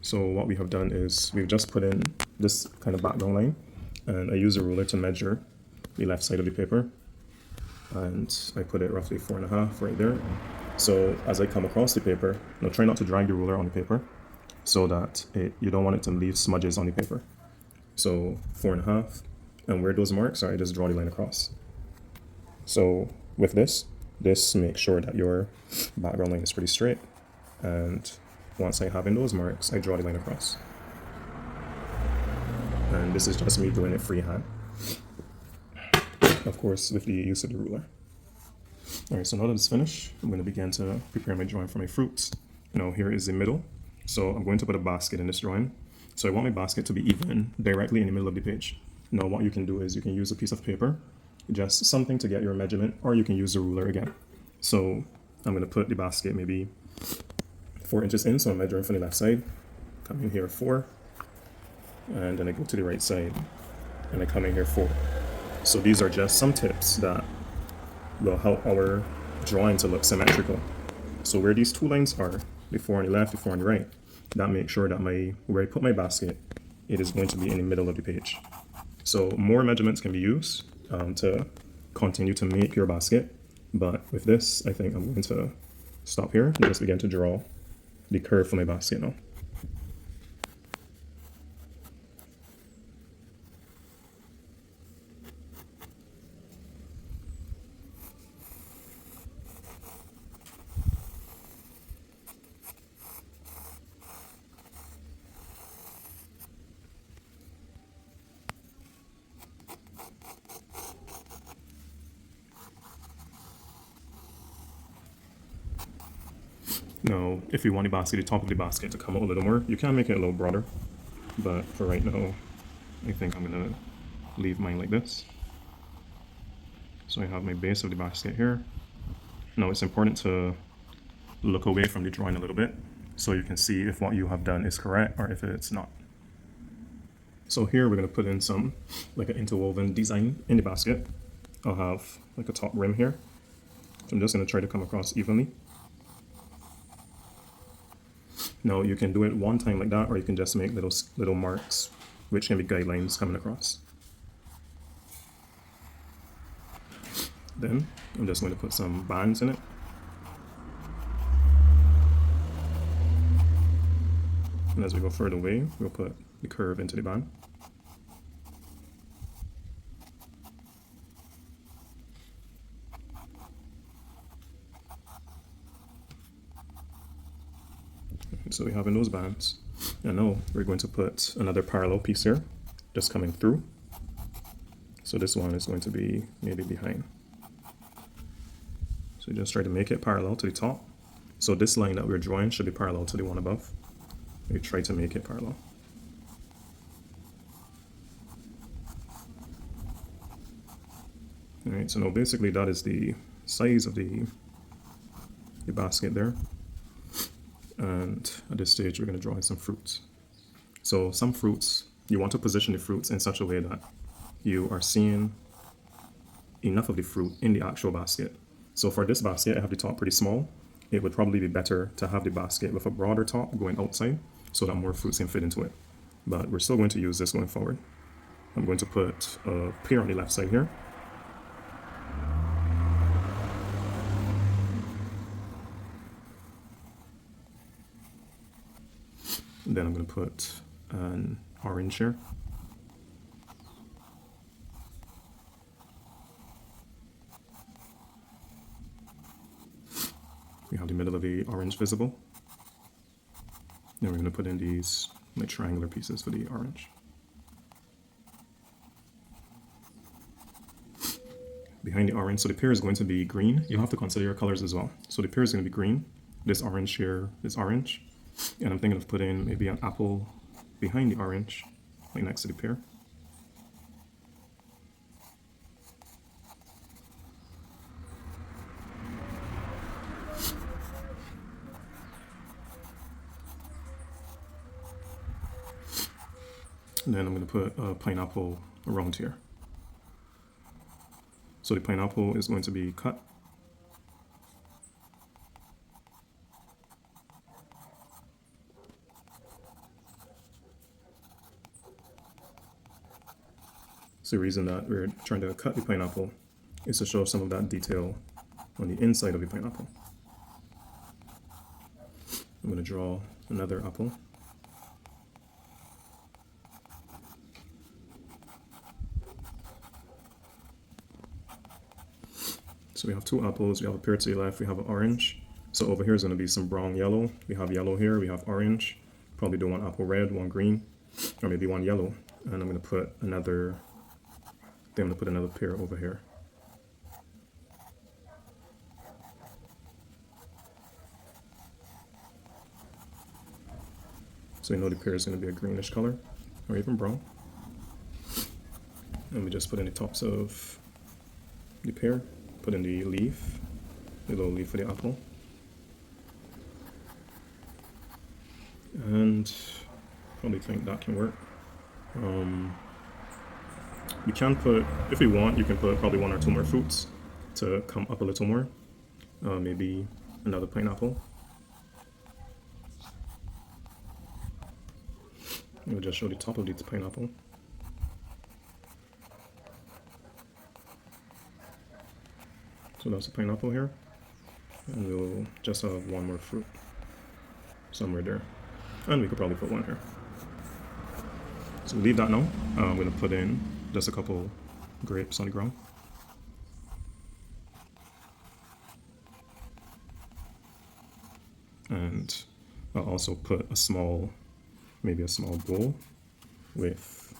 So what we have done is we've just put in this kind of background line, and I use a ruler to measure the left side of the paper, and I put it roughly 4.5 right there. So as I come across the paper, now try not to drag the ruler on the paper so that you don't want it to leave smudges on the paper. So 4.5, and where those marks are, I just draw the line across. So with this makes sure that your background line is pretty straight, and once I have in those marks, I draw the line across. And this is just me doing it freehand, of course with the use of the ruler. Alright, so now that it's finished, I'm going to begin to prepare my drawing for my fruits. Now here is the middle, so I'm going to put a basket in this drawing. So I want my basket to be even directly in the middle of the page. Now what you can do is you can use a piece of paper, just something to get your measurement, or you can use the ruler again. So I'm going to put the basket maybe 4 inches in, so I'm measuring from the left side, come in here 4, and then I go to the right side, and I come in here 4. So these are just some tips that will help our drawing to look symmetrical. So where these two lines are, the 4 on the left, the 4 on the right, that makes sure that where I put my basket, it is going to be in the middle of the page. So more measurements can be used to continue to make your basket, but with this, I think I'm going to stop here and just begin to draw the curve for my basket now. Now, if you want the top of the basket to come out a little more, you can make it a little broader, but for right now, I think I'm gonna leave mine like this. So I have my base of the basket here. Now it's important to look away from the drawing a little bit so you can see if what you have done is correct or if it's not. So here we're gonna put in some, like an interwoven design in the basket. I'll have like a top rim here. So I'm just gonna try to come across evenly. Now you can do it one time like that, or you can just make little marks, which can be guidelines coming across. Then I'm just going to put some bands in it. And as we go further away, we'll put the curve into the band. So we have in those bands. And now we're going to put another parallel piece here, just coming through. So this one is going to be maybe behind. So just try to make it parallel to the top. So this line that we're drawing should be parallel to the one above. We try to make it parallel. Alright, so now basically that is the size of the basket there. And at this stage, we're going to draw in some fruits. So some fruits, you want to position the fruits in such a way that you are seeing enough of the fruit in the actual basket. So for this basket, I have the top pretty small. It would probably be better to have the basket with a broader top going outside so that more fruits can fit into it. But we're still going to use this going forward. I'm going to put a pear on the left side here. And then I'm going to put an orange here. We have the middle of the orange visible. Then we're going to put in these like triangular pieces for the orange. Behind the orange, so the pear is going to be green. You have to consider your colors as well. So the pear is going to be green. This orange here is orange. And I'm thinking of putting maybe an apple behind the orange, like next to the pear. And then I'm going to put a pineapple around here. So the pineapple is going to be cut. So the reason that we're trying to cut the pineapple is to show some of that detail on the inside of the pineapple. I'm going to draw another apple. So we have two apples, we have a pear to the left, we have an orange. So over here is going to be some brown yellow. We have yellow here, we have orange. Probably do one apple red, one green, or maybe one yellow. And I'm going to put another, then I'm going to put another pear over here. So you know the pear is going to be a greenish color, or even brown. And we just put in the tops of the pear, put in the leaf, the little leaf for the apple. And probably think that can work. You can put, if you want, you can put probably one or two more fruits to come up a little more. Maybe another pineapple. We'll just show the top of this pineapple. So that's the pineapple here. And we'll just have one more fruit somewhere there. And we could probably put one here. So leave that now. I'm going to put in just a couple grapes on the ground. And I'll also put a small, maybe a small bowl with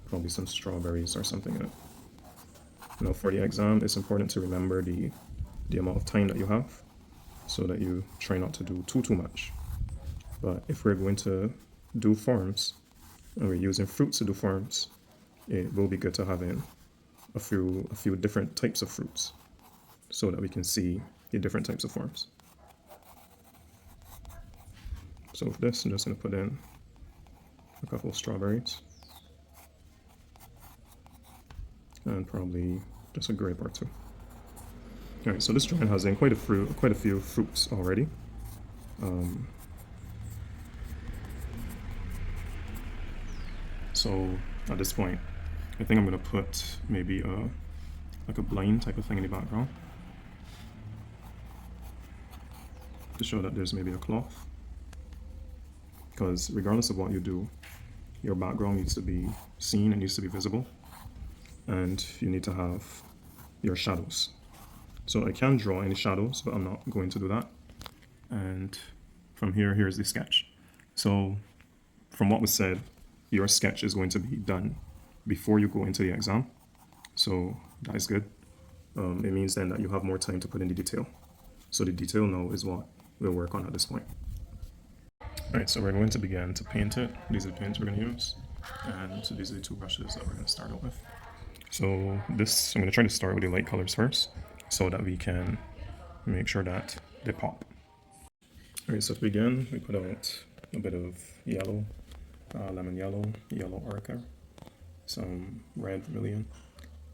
probably some strawberries or something in it. Now for the exam, it's important to remember the amount of time that you have so that you try not to do too much. But if we're going to do forms and we're using fruits to do forms, it will be good to have in a few different types of fruits so that we can see the different types of forms. So for this, I'm just going to put in a couple of strawberries and probably just a grape or two. All right, so this drawing has in quite a few fruits already. So at this point, I think I'm going to put maybe like a blind type of thing in the background to show that there's maybe a cloth. Because regardless of what you do, your background needs to be seen and needs to be visible. And you need to have your shadows. So I can draw any shadows, but I'm not going to do that. And from here, here's the sketch. So from what was said, your sketch is going to be done before you go into the exam. So that is good. It means then that you have more time to put in the detail. So the detail now is what we'll work on at this point. All right, so we're going to begin to paint it. These are the paints we're going to use. And so these are the two brushes that we're going to start out with. So this, I'm going to try to start with the light colors first so that we can make sure that they pop. All right, so to begin, we put out a bit of yellow, lemon yellow, yellow ochre, some red vermilion,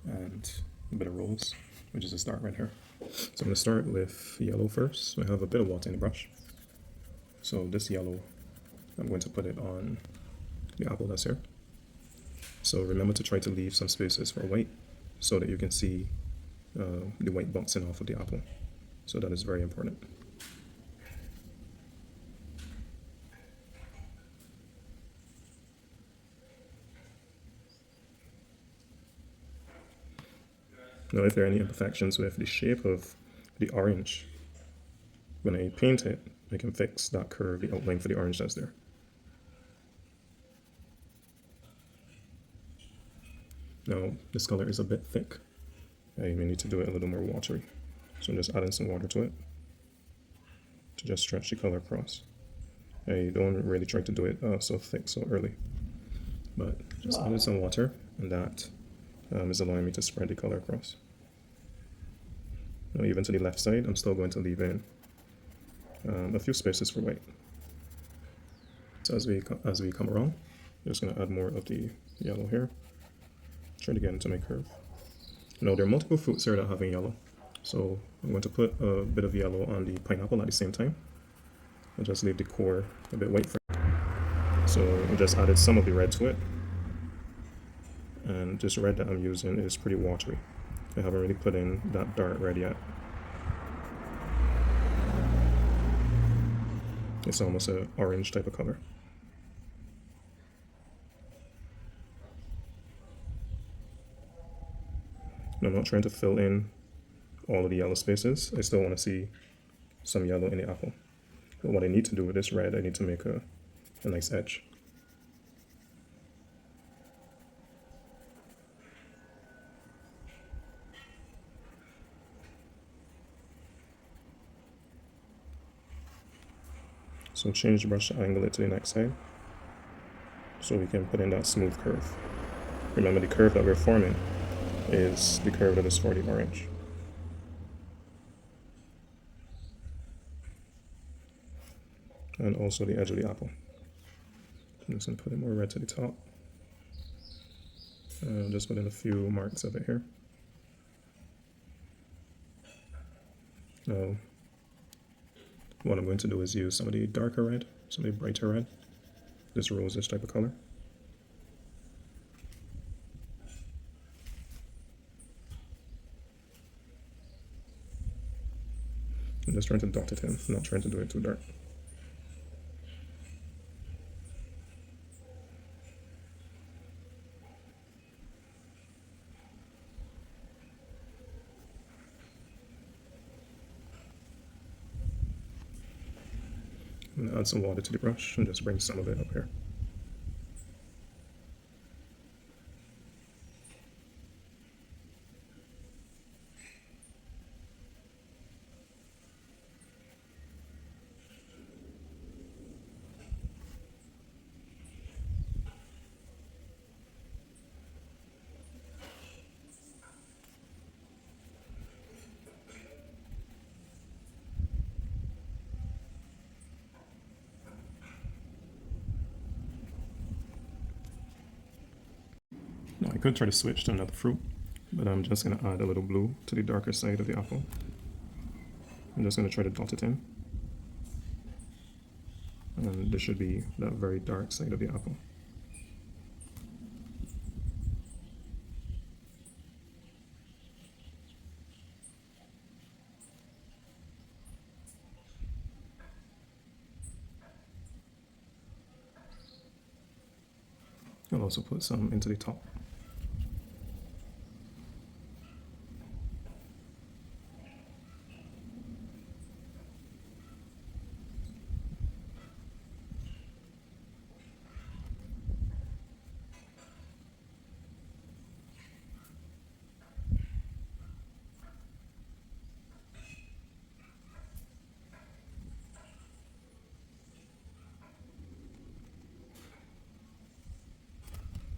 and a bit of rose, which is a start right here. So I'm going to start with yellow first. So I have a bit of water in the brush. So this yellow, I'm going to put it on the apple that's here. So remember to try to leave some spaces for white so that you can see the white bouncing off of the apple. So that is very important. Now if there are any imperfections with the shape of the orange, when I paint it, I can fix that curve, the outline for the orange that's there. Now, this color is a bit thick. I may need to do it a little more watery. So I'm just adding some water to it to just stretch the color across. I don't really try to do it so thick so early, but just added some water, and that is allowing me to spread the color across. Now, even to the left side, I'm still going to leave in a few spaces for white. So as we come around, I'm just going to add more of the yellow here. Try to get into my curve. Now there are multiple fruits here that have yellow, so I'm going to put a bit of yellow on the pineapple at the same time. I'll just leave the core a bit white for. So I just added some of the red to it. And this red that I'm using is pretty watery. I haven't really put in that dark red yet. It's almost an orange type of color. And I'm not trying to fill in all of the yellow spaces. I still want to see some yellow in the apple. But what I need to do with this red, I need to make a nice edge. So change the brush to angle it to the next side so we can put in that smooth curve. Remember, the curve that we're forming is the curve that is for the orange. And also the edge of the apple. I'm just going to put in more red to the top. Just put in a few marks of it here. Now, what I'm going to do is use some of the darker red, some of the brighter red, this rose-ish type of color. I'm just trying to dot it in, not trying to do it too dark. I'm going to add some water to the brush and just bring some of it up here. Now I could try to switch to another fruit, but I'm just going to add a little blue to the darker side of the apple. I'm just going to try to dot it in. And this should be that very dark side of the apple. I'll also put some into the top.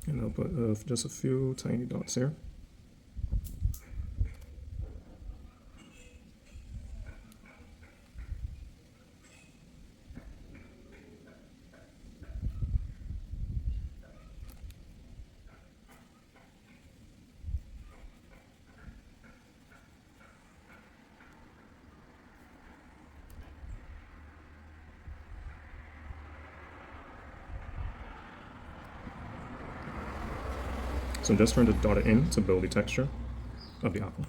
And I'll put just a few tiny dots here. So I'm just trying to dot it in to build the texture of the apple.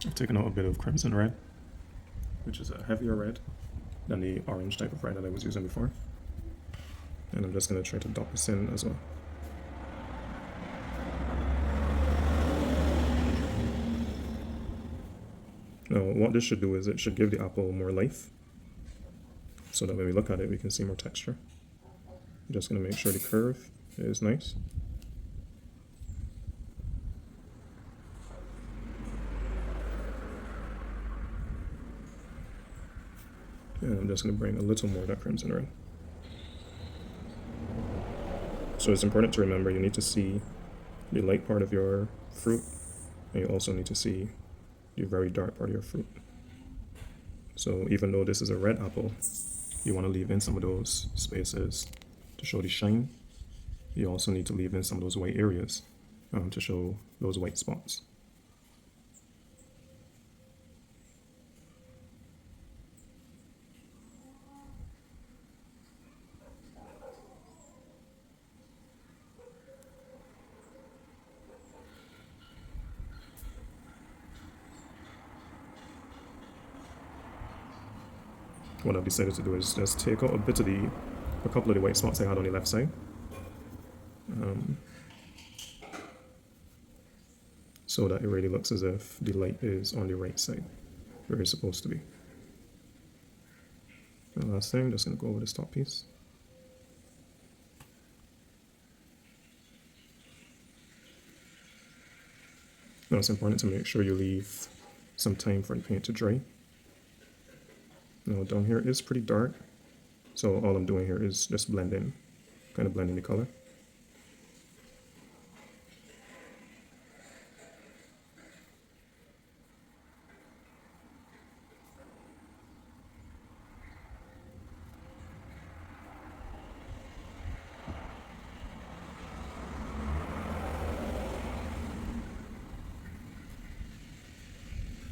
I've taken out a bit of crimson red, which is a heavier red than the orange type of red that I was using before. And I'm just going to try to dot this in as well. Now what this should do is it should give the apple more life, so that when we look at it we can see more texture. I'm just going to make sure the curve is nice. And I'm just going to bring a little more of that crimson red. So it's important to remember you need to see the light part of your fruit, and you also need to see the very dark part of your fruit. So even though this is a red apple, you want to leave in some of those spaces to show the shine. You also need to leave in some of those white areas to show those white spots. what I've decided to do is just take out a couple of the white spots I had on the left side. So that it really looks as if the light is on the right side, where it's supposed to be. And last thing, just going to go over this top piece. Now it's important to make sure you leave some time for the paint to dry. Now down here is pretty dark, so all I'm doing here is just blending, kind of blending the color.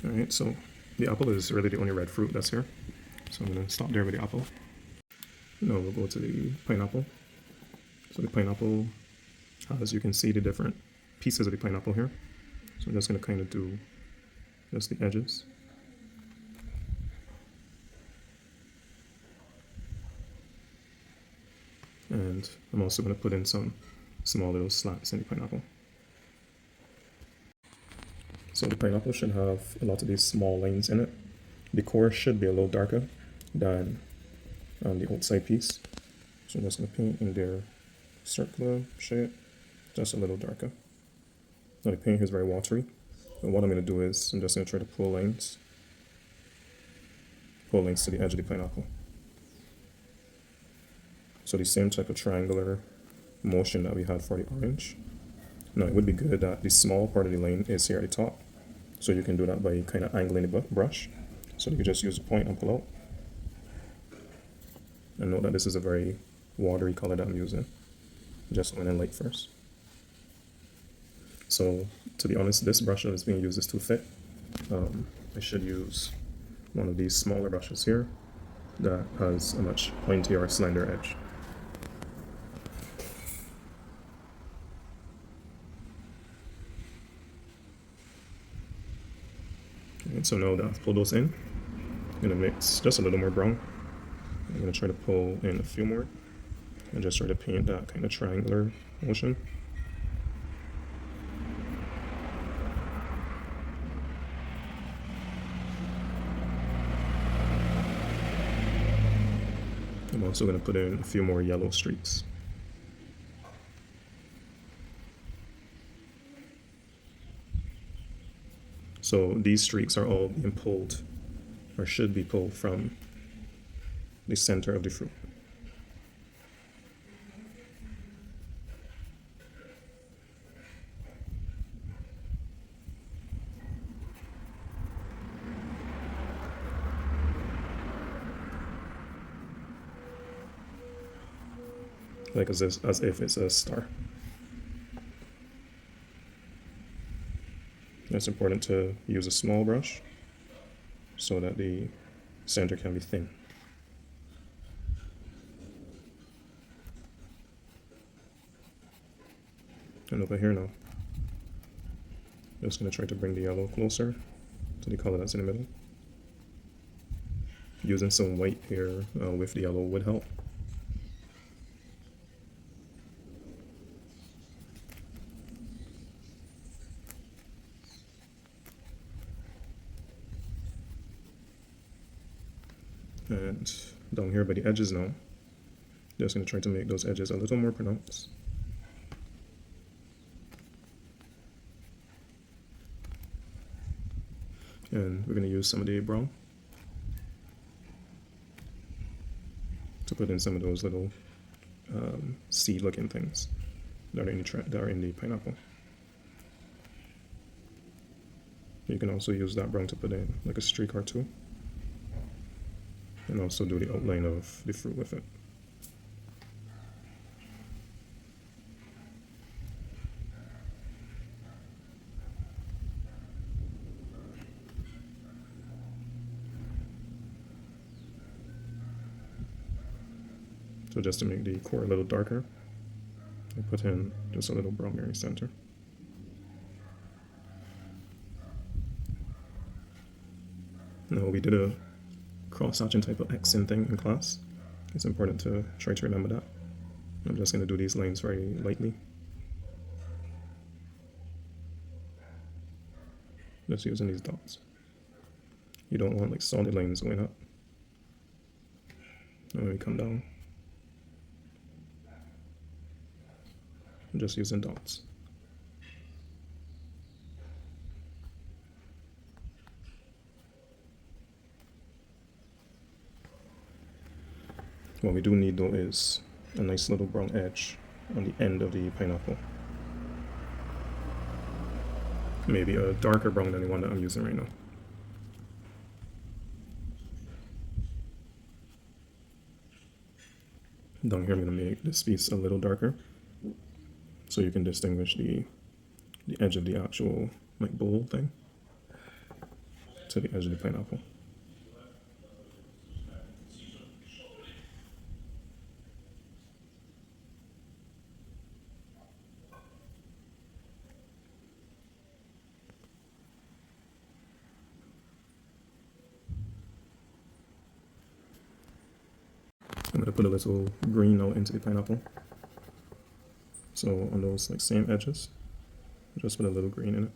Alright, so the apple is really the only red fruit that's here. So I'm going to stop there with the apple. Now we'll go to the pineapple. So the pineapple, as you can see, the different pieces of the pineapple here. So I'm just going to kind of do just the edges. And I'm also going to put in some small little slats in the pineapple. So the pineapple should have a lot of these small lines in it. The core should be a little darker than the outside piece. So I'm just going to paint in their circular shape, just a little darker. Now the paint is very watery. And what I'm going to do is I'm just going to try to pull lines to the edge of the pineapple. So the same type of triangular motion that we had for the orange. Now it would be good that the small part of the line is here at the top. So you can do that by kind of angling the brush. So you can just use a point and pull out. And note that this is a very watery color that I'm using. Just went in light first. So to be honest, this brush that is being used is too thick. I should use one of these smaller brushes here that has a much pointier, slender edge. And so now that I've pulled those in, I'm going to mix just a little more brown. I'm going to try to pull in a few more and just try to paint that kind of triangular motion. I'm also going to put in a few more yellow streaks. So these streaks are all being pulled, or should be pulled, from the center of the fruit. Like as if it's a star. It's important to use a small brush so that the center can be thin. And over here now, just going to try to bring the yellow closer to the color that's in the middle. Using some white here with the yellow would help. And down here by the edges now, just going to try to make those edges a little more pronounced. And we're going to use some of the brown to put in some of those little seed-looking things that are in the pineapple. You can also use that brown to put in like a streak or two, and also do the outline of the fruit with it. So just to make the core a little darker, I put in just a little brown area center. Now we did a cross-hatching type of Xing thing in class. It's important to try to remember that. I'm just going to do these lines very lightly. Just using these dots. You don't want like solid lines going up. And when we come down, I'm just using dots. What we do need though is a nice little brown edge on the end of the pineapple. Maybe a darker brown than the one that I'm using right now. Down here I'm going to make this piece a little darker so you can distinguish the edge of the actual like bowl thing to the edge of the pineapple. I'm going to put a little green now into the pineapple. So on those like same edges, just put a little green in it.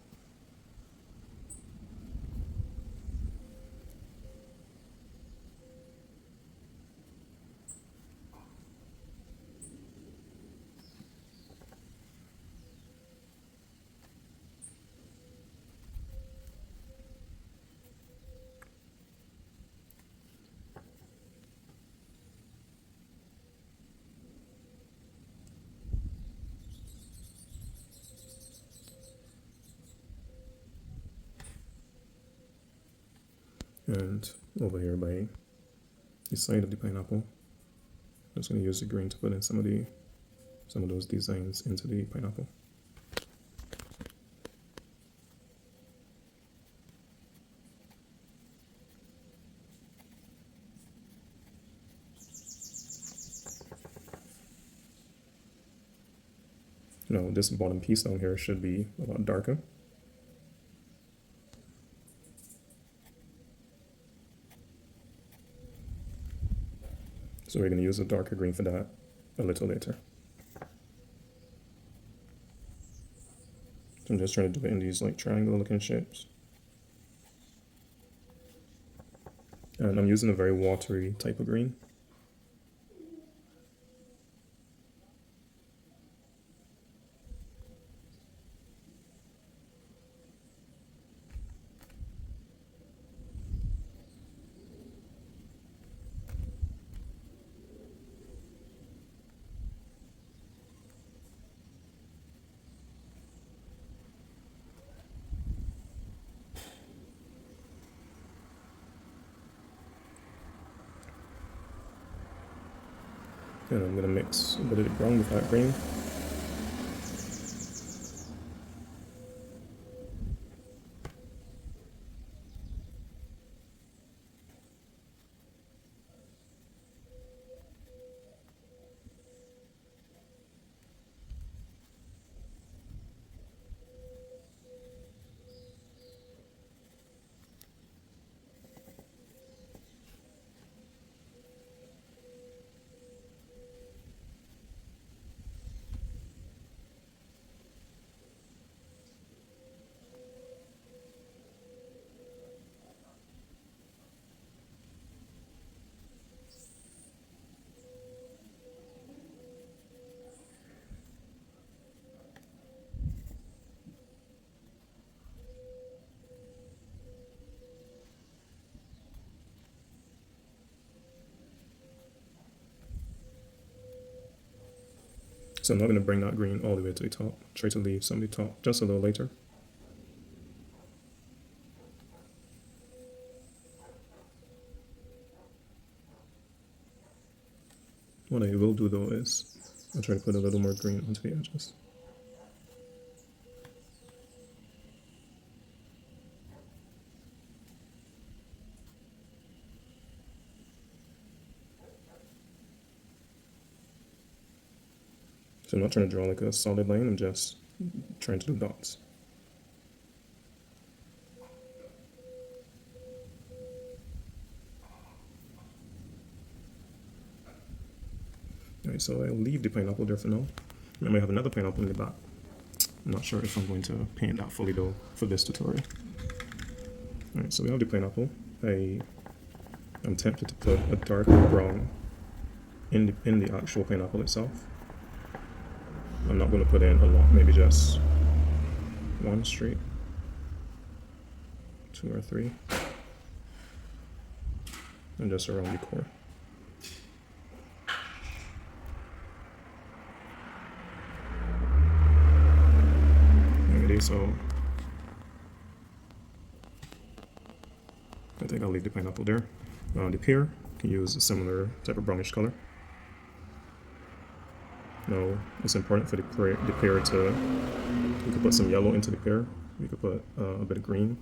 And over here by the side of the pineapple, I'm just going to use the green to put in some of those designs into the pineapple. Now this bottom piece down here should be a lot darker. So we're going to use a darker green for that a little later. So I'm just trying to do it in these like triangle looking shapes. And I'm using a very watery type of green. And I'm going to mix a bit of the brown with that green. So I'm not going to bring that green all the way to the top. Try to leave some of the top just a little later. What I will do though is I'll try to put a little more green onto the edges. So I'm not trying to draw like a solid line, I'm just trying to do dots. Alright, so I'll leave the pineapple there for now. I might have another pineapple in the back. I'm not sure if I'm going to paint that fully though for this tutorial. Alright, so we have the pineapple. I'm tempted to put a darker brown in the actual pineapple itself. I'm not going to put in a lot, maybe just one streak, 2 or 3, and just around the core. Alrighty, so I think I'll leave the pineapple there. The pear can use a similar type of brownish color. Now, it's important for the pear to, you could put some yellow into the pear, you could put a bit of green.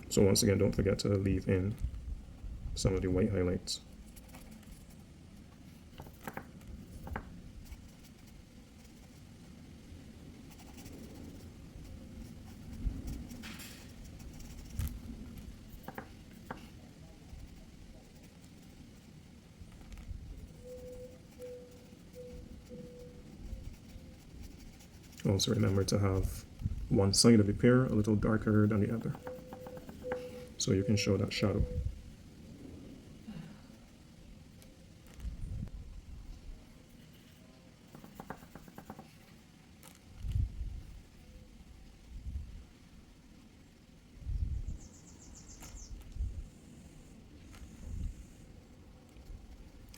So once again, don't forget to leave in some of the white highlights. Also remember to have one side of the pear a little darker than the other, so you can show that shadow.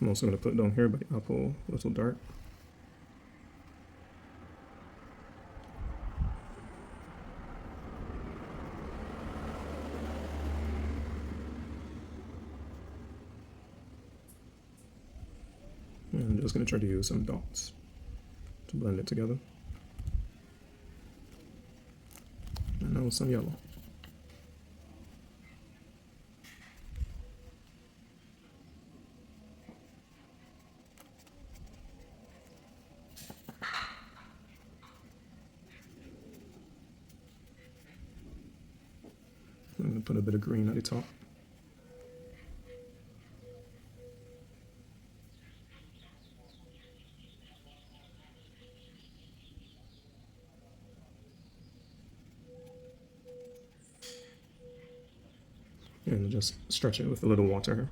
I'm also going to put down here by the apple a little dark. And I'm just going to try to use some dots to blend it together. And now some yellow. I'm going to put a bit of green at the top. And just stretch it with a little water.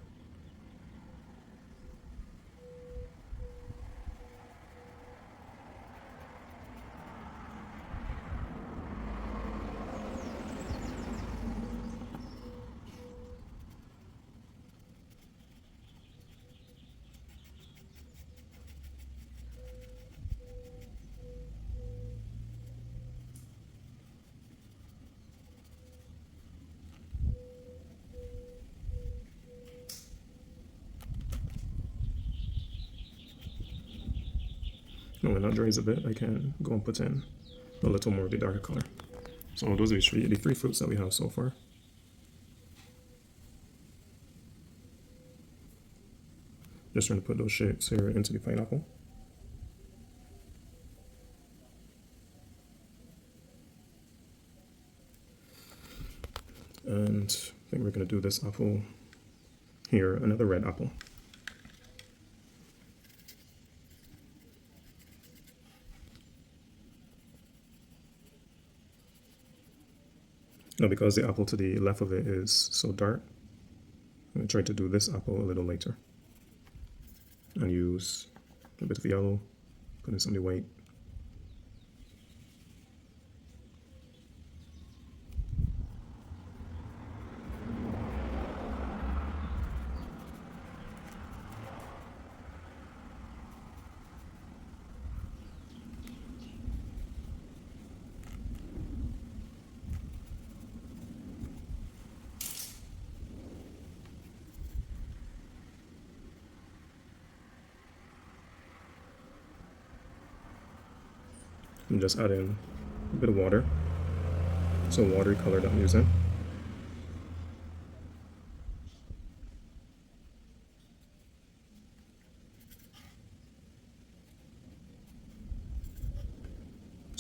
And when that dries a bit, I can go and put in a little more of the darker color. So those are the three fruits that we have so far. Just trying to put those shapes here into the pineapple. And I think we're going to do this apple here, another red apple. Now, because the apple to the left of it is so dark, I'm going to try to do this apple a little later. And use a bit of yellow, put in some of the white. And just add in a bit of water, so watery color that I'm using.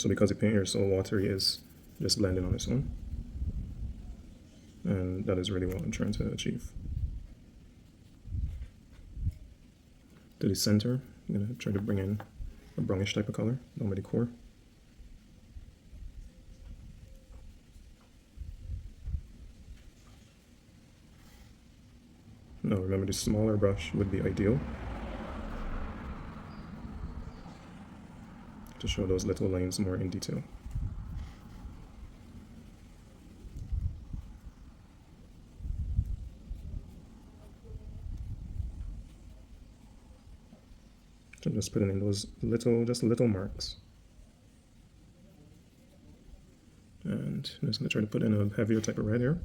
So because the paint here is so watery, it's just blending on its own. And that is really what I'm trying to achieve. To the center, I'm going to try to bring in a brownish type of color down by the core. Now remember, the smaller brush would be ideal to show those little lines more in detail. So just putting in those little marks. And I'm just going to try to put in a heavier type of red here,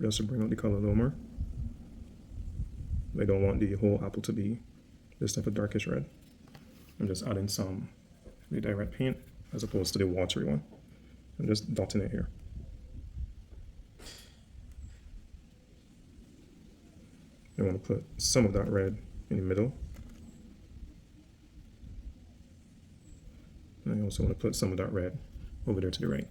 just to bring out the color a little more. I don't want the whole apple to be this type of darkish red. I'm just adding some the direct paint as opposed to the watery one. I'm just dotting it here. I want to put some of that red in the middle. And I also want to put some of that red over there to the right.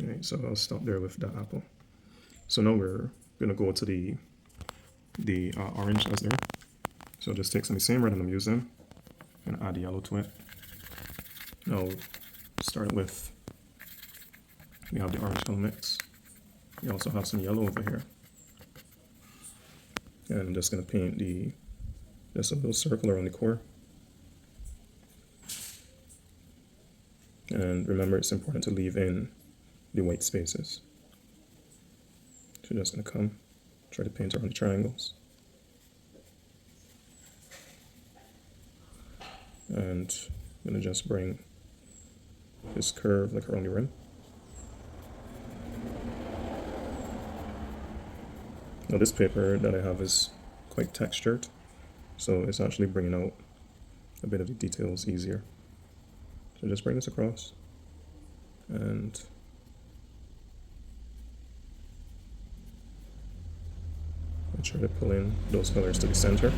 All right, so I'll stop there with that apple. So now we're gonna go to the orange that's there. So just take some of the same red I'm using and add the yellow to it. Now start with, we have the orange color mix. We also have some yellow over here. And I'm just gonna paint just a little circle around the core. And remember, it's important to leave in the white spaces. So you're just going to come, try to paint around the triangles. And I'm going to just bring this curve like around the rim. Now this paper that I have is quite textured, so it's actually bringing out a bit of the details easier. So just bring this across and try to pull in those colors to the center.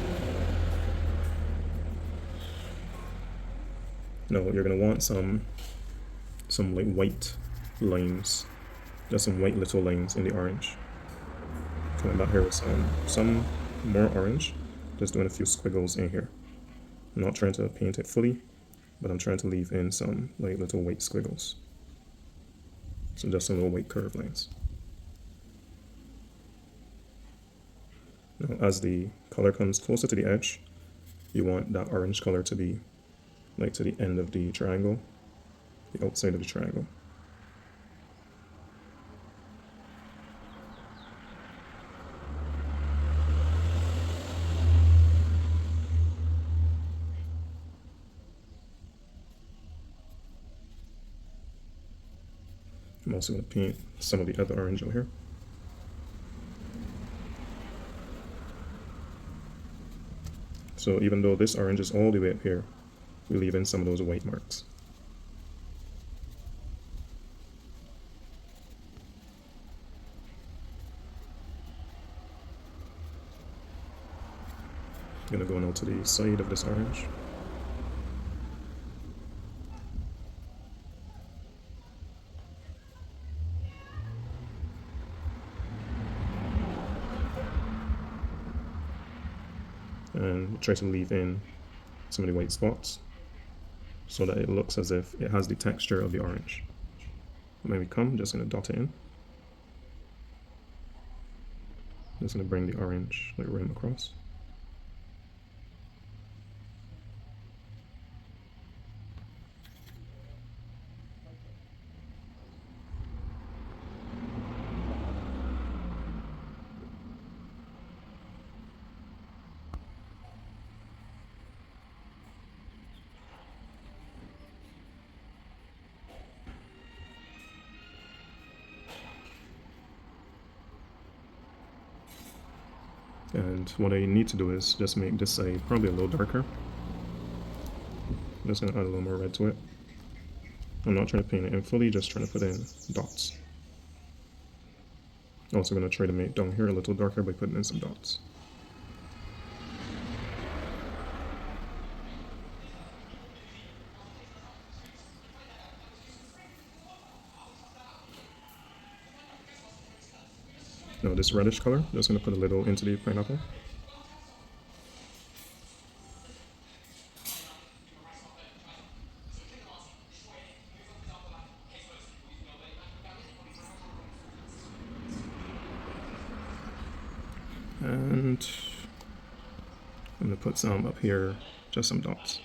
Now you're going to want some like white lines, just some white little lines in the orange. Coming back here with some more orange, just doing a few squiggles in here. I'm not trying to paint it fully, but I'm trying to leave in some like little white squiggles. So just some little white curve lines. Now, as the color comes closer to the edge, you want that orange color to be like to the end of the triangle, the outside of the triangle. I'm also going to paint some of the other orange over here. So even though this orange is all the way up here, we leave in some of those white marks. I'm going to go now to the side of this orange. And try to leave in some of the white spots so that it looks as if it has the texture of the orange. When we come, just going to dot it in. Just going to bring the orange like rim across. And what I need to do is just make this side probably a little darker. I'm just going to add a little more red to it. I'm not trying to paint it in fully, just trying to put in dots. Also going to try to make down here a little darker by putting in some dots. Now this reddish color, I'm just going to put a little into the pineapple. And I'm going to put some up here, just some dots.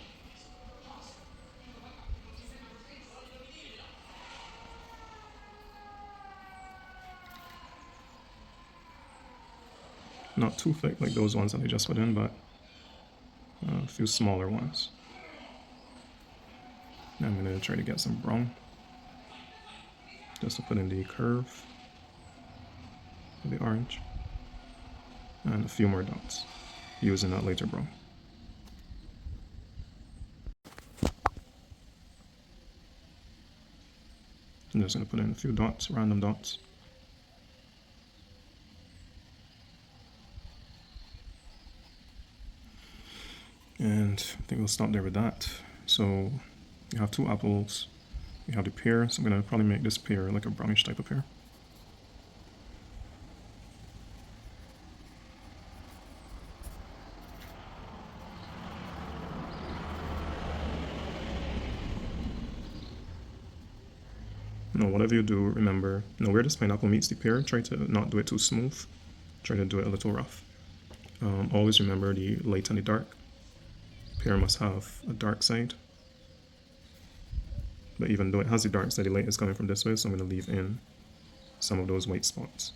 Not too thick like those ones that I just put in, but a few smaller ones. Now I'm going to try to get some brown, just to put in the curve of the orange. And a few more dots, using that lighter brown. I'm just going to put in a few dots, random dots. And I think we'll stop there with that. So you have two apples, you have the pear, so I'm going to probably make this pear like a brownish type of pear. Now, whatever you do, remember, where this pineapple meets the pear, try to not do it too smooth. Try to do it a little rough. Always remember the light and the dark. Pear must have a dark side. But even though it has the dark side, the light is coming from this way, so I'm going to leave in some of those white spots.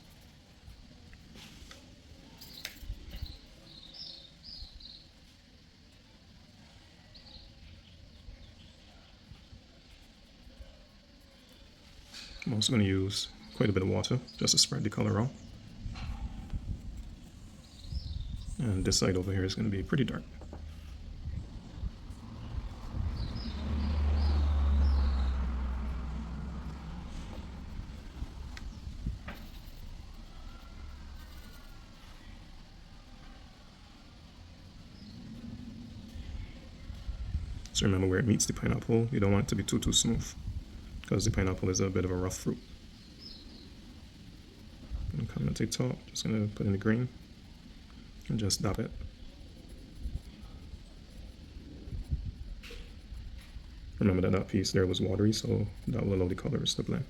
I'm also going to use quite a bit of water just to spread the color out. And this side over here is going to be pretty dark. So remember, where it meets the pineapple, you don't want it to be too smooth, because the pineapple is a bit of a rough fruit. I'm coming to the top, just going to put in the green and just dab it. Remember that that piece there was watery, so that will allow the colors to blend.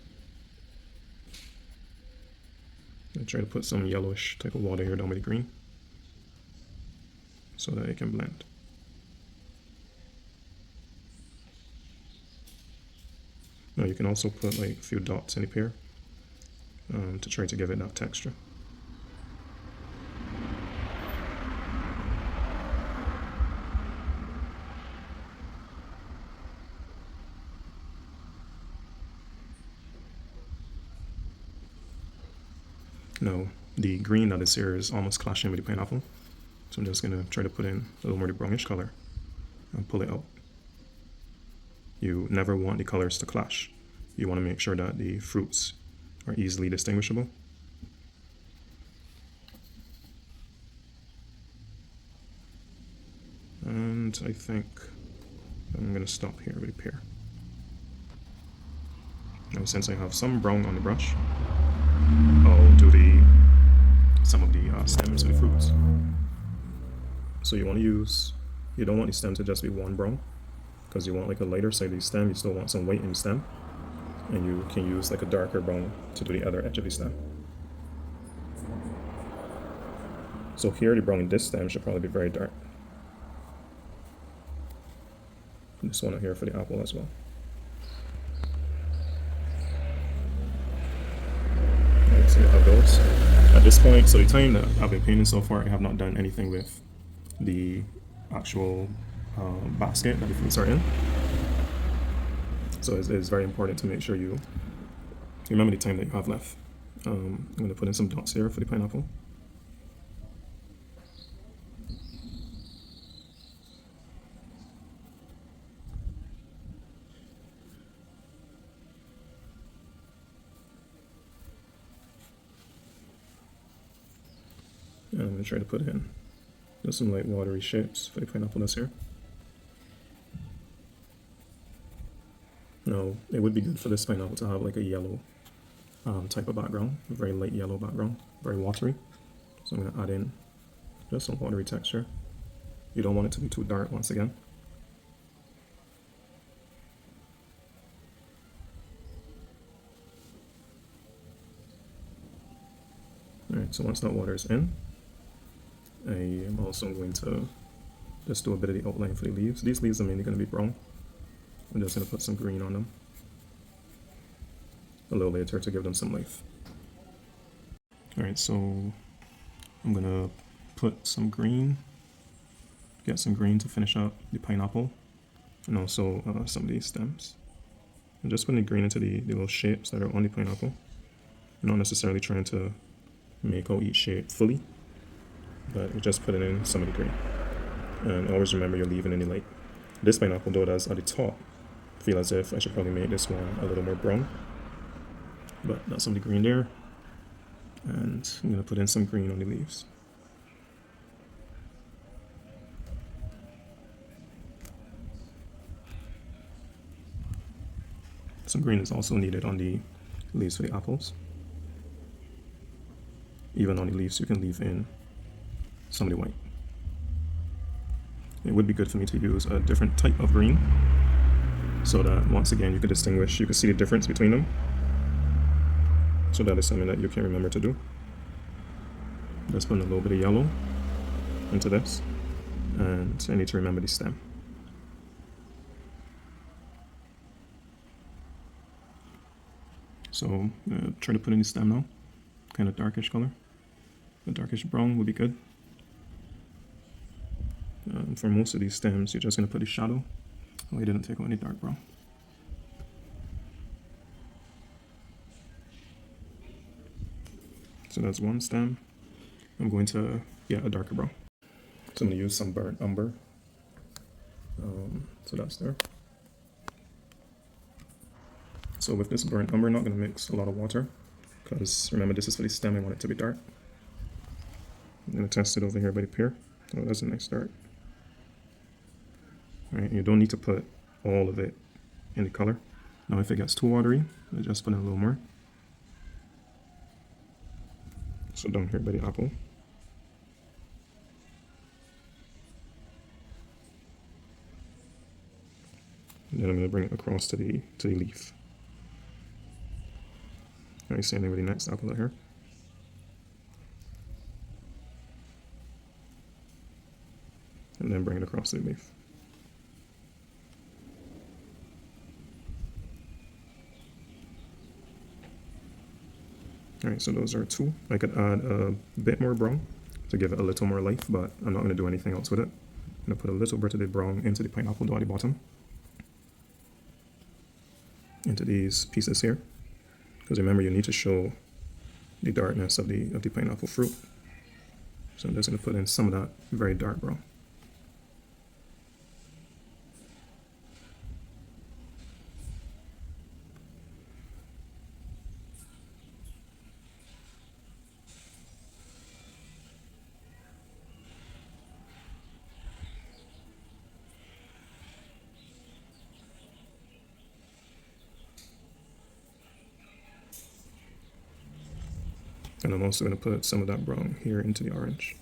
I try to put some yellowish type of water here down with the green so that it can blend. Now you can also put like a few dots in the pear to try to give it that texture. Now the green that is here is almost clashing with the pineapple, so I'm just going to try to put in a little more of the brownish color and pull it out. You never want the colors to clash. You want to make sure that the fruits are easily distinguishable. And I think I'm going to stop here with the pear. Now, since I have some brown on the brush, I'll do some of the stems of the fruits. So you want to use, you don't want the stem to just be one brown, because you want like a lighter side of the stem. You still want some white in the stem, and you can use like a darker brown to do the other edge of the stem. So here the brown in this stem should probably be very dark. And this one out here for the apple as well. Alright, so you have those. At this point, so the time that I've been painting so far, I have not done anything with the actual basket that the fruits are in. So it's very important to make sure you remember the time that you have left. I'm going to put in some dots here for the pineapple. And I'm going to try to put in just some light watery shapes for the pineapple that's here. Now, it would be good for this pineapple to have like a yellow type of background, a very light yellow background, very watery. So I'm going to add in just some watery texture. You don't want it to be too dark once again. Alright, so once that water is in, I am also going to just do a bit of the outline for the leaves. These leaves are mainly going to be brown. I'm just going to put some green on them a little later to give them some life. Alright, so I'm going to put some green, get some green to finish up the pineapple, and also some of these stems. I'm just putting the green into the little shapes that are on the pineapple. I'm not necessarily trying to make out each shape fully, but we're just putting in some of the green. And always remember you're leaving any light. This pineapple though, does at the top feel as if I should probably make this one a little more brown, but that's some of the green there. And I'm going to put in some green on the leaves. Some green is also needed on the leaves for the apples. Even on the leaves, you can leave in some of the white. It would be good for me to use a different type of green so that once again you can distinguish, you can see the difference between them. So that is something that you can remember to do. Just putting a little bit of yellow into this, and I need to remember the stem. So try to put in the stem now, kind of darkish color. A darkish brown would be good. For most of these stems, you're just going to put a shadow. Oh, I didn't take out any dark brown. So that's one stem. I'm going to get a darker brown. So I'm going to use some burnt umber. So that's there. So with this burnt umber, I'm not going to mix a lot of water, because remember this is for the stem, I want it to be dark. I'm going to test it over here by the pier. Oh, that's a nice start. Alright, you don't need to put all of it in the color. Now if it gets too watery, I just put in a little more. So down here by the apple. And then I'm going to bring it across to the leaf. Alright, same thing with the next apple out here. And then bring it across the leaf. Alright, so those are two. I could add a bit more brown to give it a little more life, but I'm not going to do anything else with it. I'm going to put a little bit of the brown into the pineapple down at the bottom. Into these pieces here. Because remember, you need to show the darkness of the pineapple fruit. So I'm just going to put in some of that very dark brown. And I'm also going to put some of that brown here into the orange.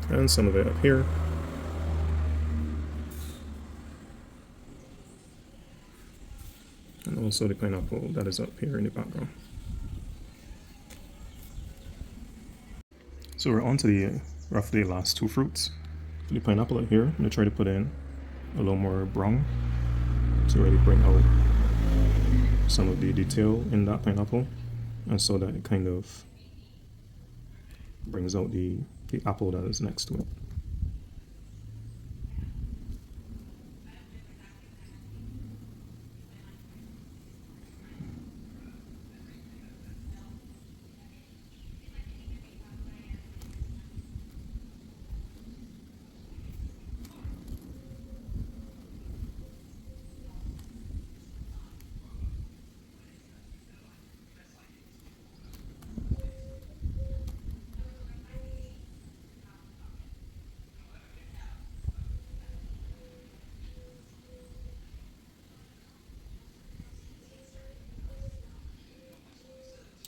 And some of it up here. And also the pineapple that is up here in the background. So we're on to the roughly last two fruits. For the pineapple out here, I'm going to try to put in a little more brown to really bring out some of the detail in that pineapple, and so that it kind of brings out the apple that is next to it.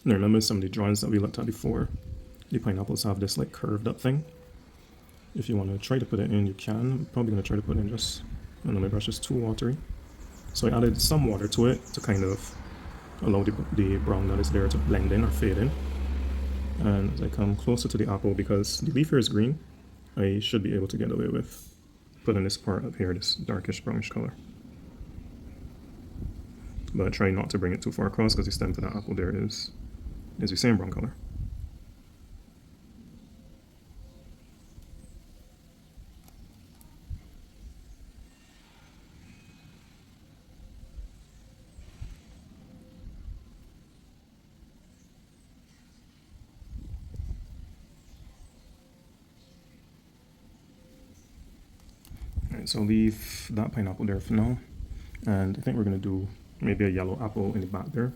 Now remember some of the drawings that we looked at before. The pineapples have this like curved up thing. If you want to try to put it in, you can. I'm probably going to try to put it in just, I don't know, my brush is too watery. So I added some water to it to kind of allow the brown that is there to blend in or fade in. And as I come closer to the apple, because the leaf here is green, I should be able to get away with putting this part up here, this darkish brownish color. But try not to bring it too far across because the stem for that apple there is the same brown color. Alright, so leave that pineapple there for now. And I think we're going to do maybe a yellow apple in the back there.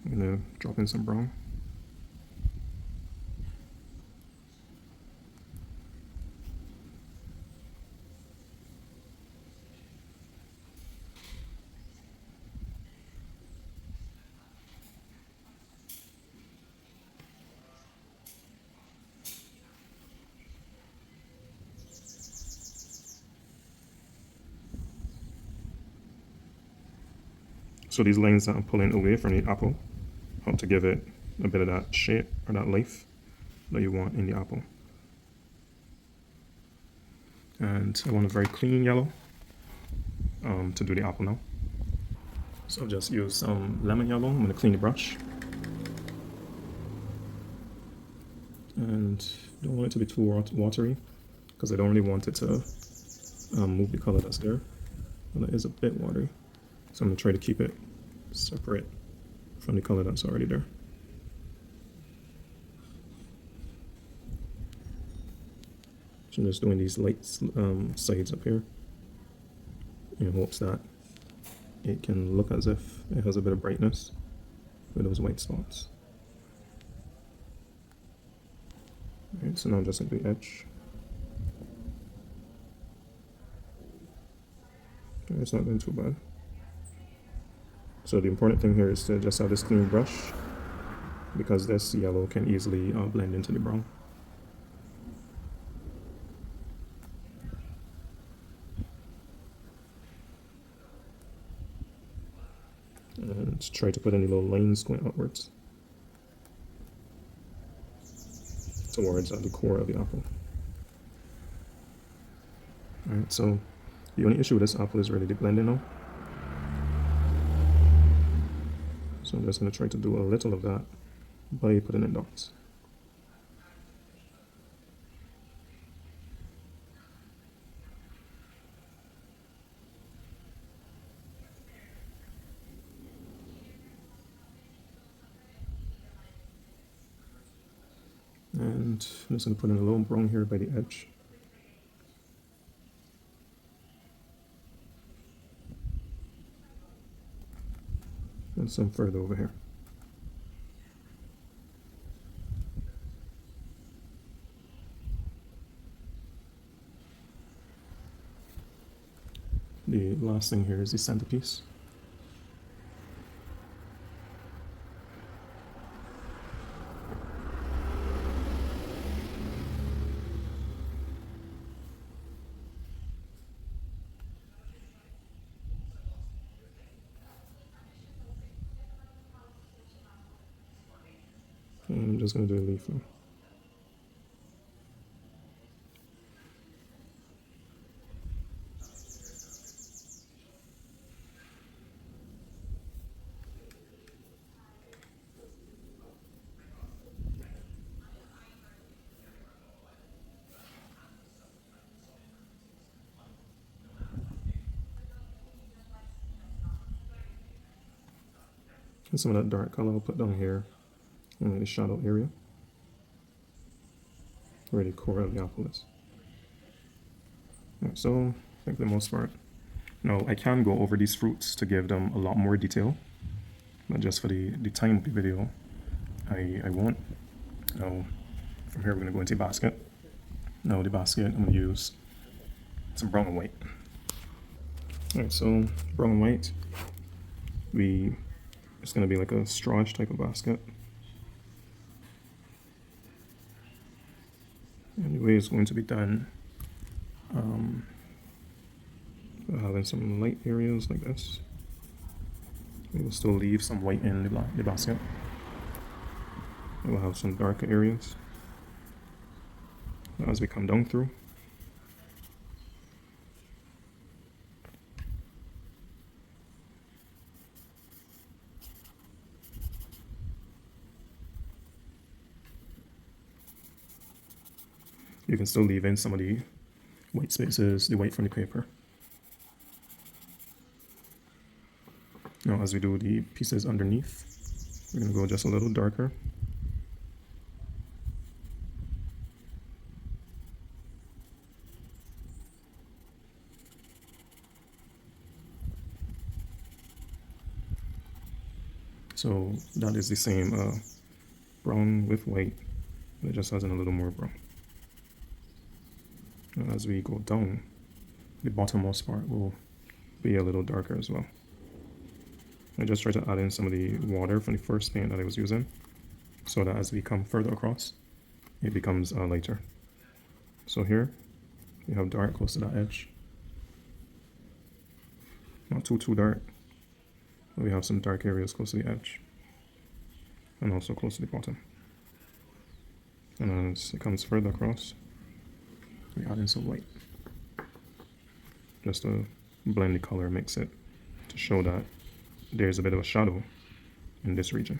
I'm going to drop in some brown. So these lines that I'm pulling away from the apple help to give it a bit of that shape or that life that you want in the apple. And I want a very clean yellow to do the apple now. So I'll just use some lemon yellow. I'm going to clean the brush. And don't want it to be too watery because I don't really want it to move the color that's there. But it is a bit watery. So I'm going to try to keep it separate from the color that's already there. So I'm just doing these light sides up here in hopes that it can look as if it has a bit of brightness with those white spots. Alright, so now I'm just into the edge. It's not going too bad. So the important thing here is to just have this clean brush because this yellow can easily blend into the brown. And try to put any little lines going outwards towards the core of the apple. Alright, so the only issue with this apple is really the blending now. So I'm just going to try to do a little of that by putting in dots. And I'm just going to put in a little brown here by the edge. And some further over here. The last thing here is the centerpiece. And I'm just going to do a leaf now. And some of that dark color I'll put down here in the shadow area where the core of the apple is. Right, so I think for the most part. Now I can go over these fruits to give them a lot more detail, but just for the time of the video, I won't. Now from here we're going to go into the basket. Now the basket I'm going to use some brown and white. Alright, so brown and white, it's going to be like a strawish type of basket. Anyway, it's going to be done having some light areas like this. We will still leave some white in the basket. We'll have some darker areas as we come down through. You can still leave in some of the white spaces, the white from the paper. Now as we do the pieces underneath, we're going to go just a little darker. So that is the same brown with white, but it just has a little more brown. Now as we go down, the bottommost part will be a little darker as well. I just try to add in some of the water from the first paint that I was using, so that as we come further across, it becomes lighter. So here, we have dark close to that edge. Not too dark, but we have some dark areas close to the edge, and also close to the bottom. And as it comes further across, we add in some white, just to blend the color, mix it, to show that there's a bit of a shadow in this region.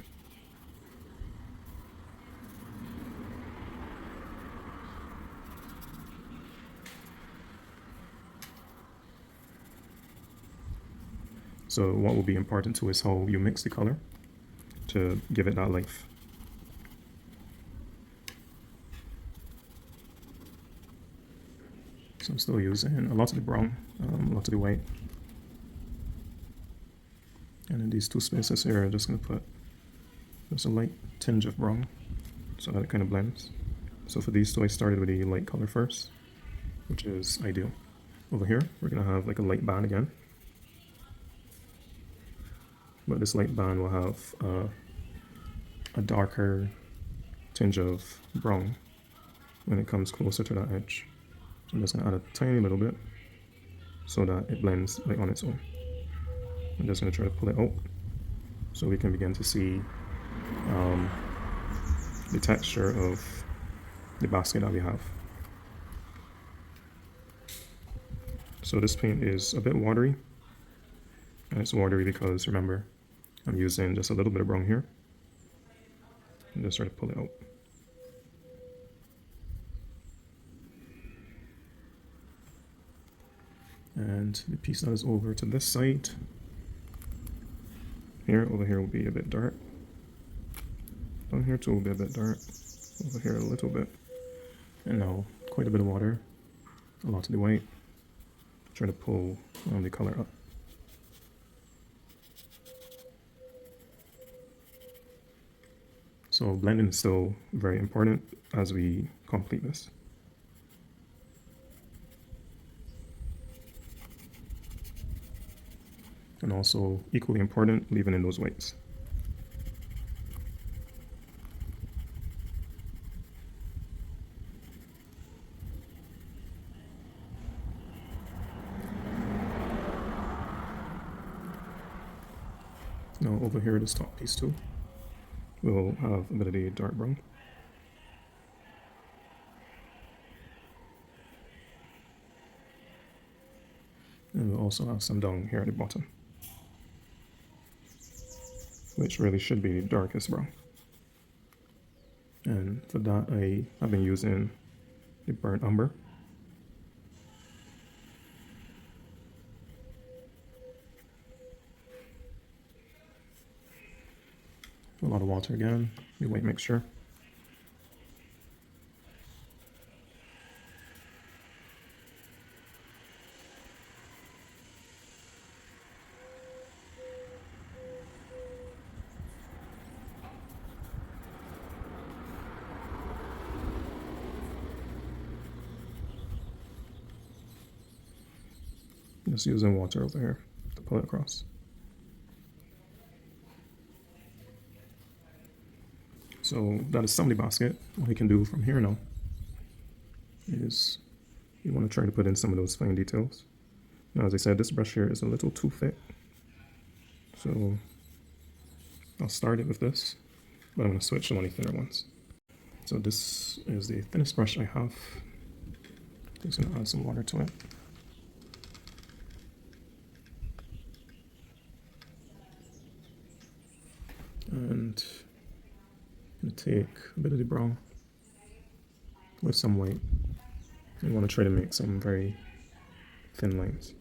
So what will be important too is how you mix the color to give it that life. So I'm still using a lot of the brown, a lot of the white. And in these two spaces here, I'm just going to put just a light tinge of brown so that it kind of blends. So for these two, I started with a light color first, which is ideal. Over here, we're going to have like a light band again. But this light band will have a darker tinge of brown when it comes closer to that edge. So I'm just going to add a tiny little bit so that it blends like on its own. I'm just going to try to pull it out so we can begin to see the texture of the basket that we have. So this paint is a bit watery, and it's watery because, remember, I'm using just a little bit of brown here. And just try to pull it out. And the piece that is over to this side, over here will be a bit dark. Down here too will be a bit dark. Over here a little bit. And now quite a bit of water, a lot of the white. Try to pull the color up. So blending is still very important as we complete this. And also equally important, leaving in those whites. Now over here, this top piece too, we'll have a bit of the dark brown. And we'll also have some down here at the bottom, which really should be the darkest brown. And for that, I have been using the burnt umber. A lot of water again, the white mixture. Just using water over here to pull it across. So that is some of the basket. What we can do from here now is you want to try to put in some of those fine details. Now, as I said, this brush here is a little too thick, so I'll start it with this, but I'm going to switch to one of the thinner ones. So this is the thinnest brush I have. Just going to add some water to it. And I'm going to take a bit of the brown with some white. I want to try to make some very thin lines.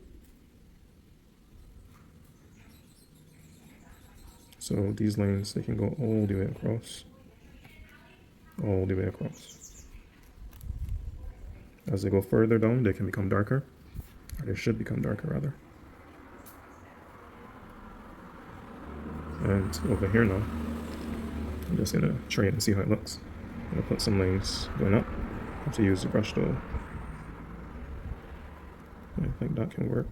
So these lines, they can go all the way across. All the way across. As they go further down, they can become darker, or they should become darker rather. And over here now, I'm just gonna try it and see how it looks. I'm gonna put some lines going up. I have to use the brush though. I think that can work.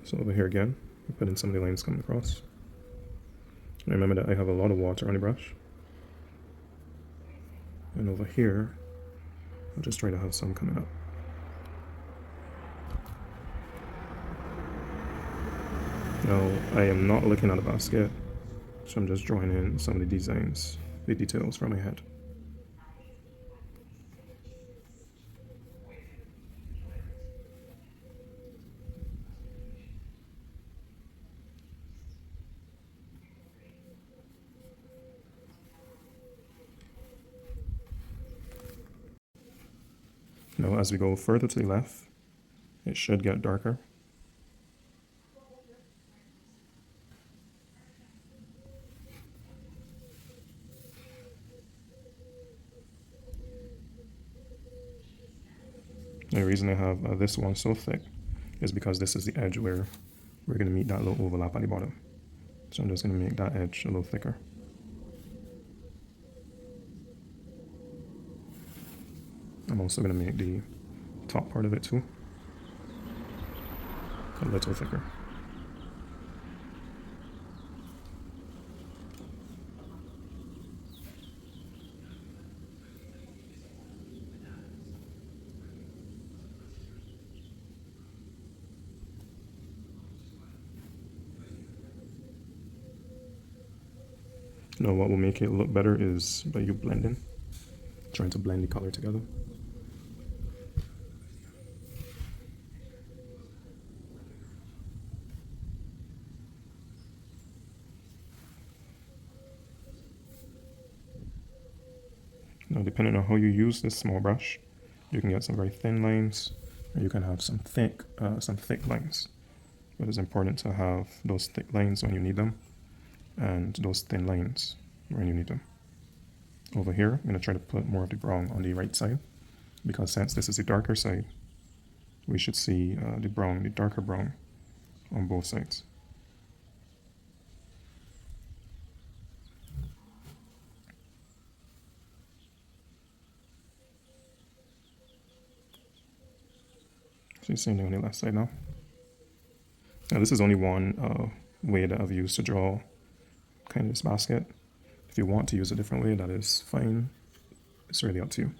So over here again, I put in some of the lines coming across. And remember that I have a lot of water on the brush. And over here, I'll just try to have some coming up. Now, I am not looking at a basket, so I'm just drawing in some of the designs, the details from my head. Now, as we go further to the left, it should get darker. The reason I have this one so thick is because this is the edge where we're going to meet that little overlap at the bottom. So I'm just going to make that edge a little thicker. I'm also going to make the top part of it too a little thicker. Now what will make it look better is by you blending, trying to blend the color together. Now depending on how you use this small brush, you can get some very thin lines, or you can have some thick lines. But it's important to have those thick lines when you need them, and those thin lines when you need them. Over here, I'm going to try to put more of the brown on the right side, because since this is the darker side, we should see the darker brown on both sides. So same thing on the left side now. Now this is only one way that I've used to draw kind of this basket. If you want to use a different way, that is fine. It's really up to you.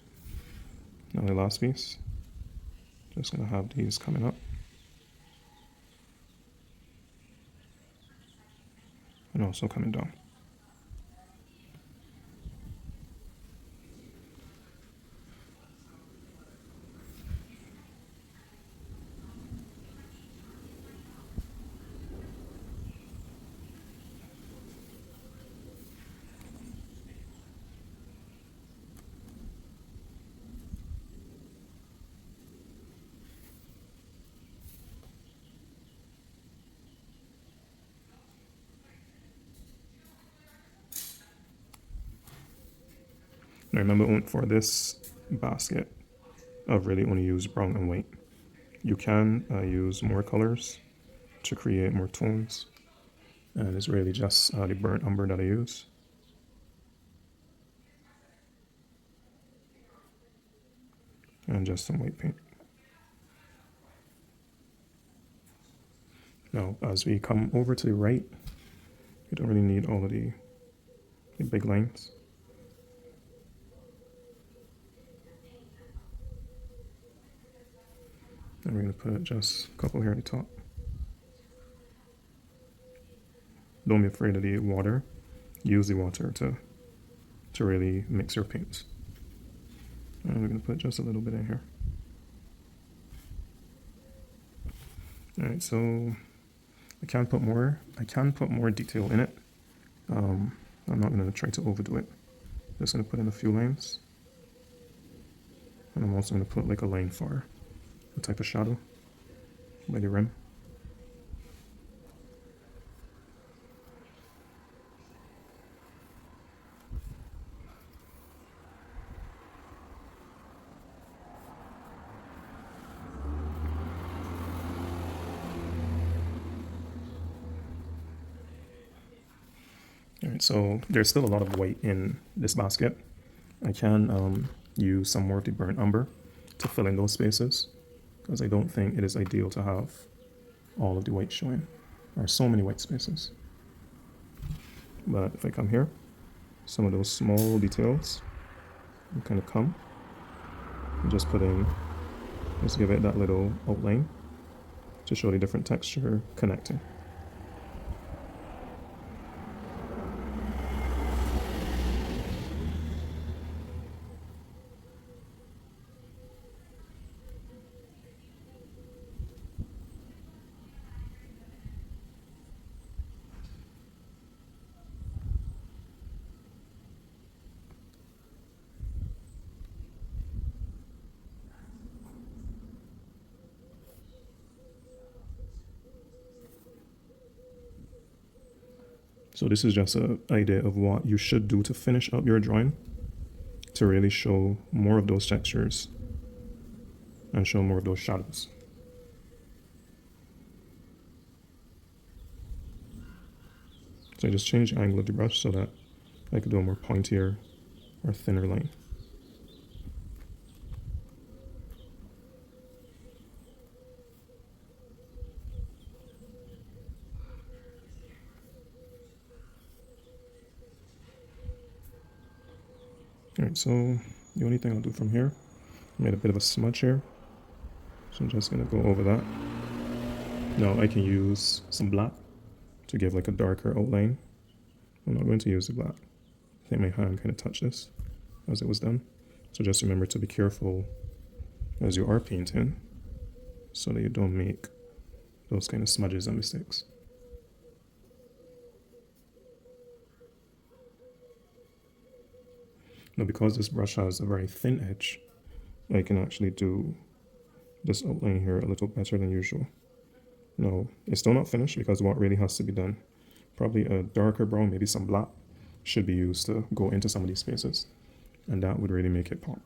Now the last piece, just gonna have these coming up. And also coming down. Now remember, for this basket, I've really only used brown and white. You can use more colors to create more tones, and it's really just the burnt umber that I use. And just some white paint. Now, as we come over to the right, you don't really need all of the big lines. And we're going to put just a couple here at the top. Don't be afraid of the water. Use the water to really mix your paints. And we're going to put just a little bit in here. Alright, so I can put more detail in it. I'm not going to try to overdo it. Just going to put in a few lines. And I'm also going to put like a line for a type of shadow by the rim. Alright, so there's still a lot of white in this basket. I can use some more of the burnt umber to fill in those spaces, because I don't think it is ideal to have all of the white showing. There are so many white spaces. But if I come here, some of those small details will kind of come and just give it that little outline to show the different texture connecting. So this is just an idea of what you should do to finish up your drawing to really show more of those textures and show more of those shadows. So I just change the angle of the brush so that I could do a more pointier or thinner line. Alright, so the only thing I'll do from here, I made a bit of a smudge here, so I'm just going to go over that. Now I can use some black to give like a darker outline. I'm not going to use the black. I think my hand kind of touched this as it was done. So just remember to be careful as you are painting so that you don't make those kind of smudges and mistakes. Now because this brush has a very thin edge, I can actually do this outline here a little better than usual. Now, it's still not finished because what really has to be done, probably a darker brown, maybe some black, should be used to go into some of these spaces. And that would really make it pop.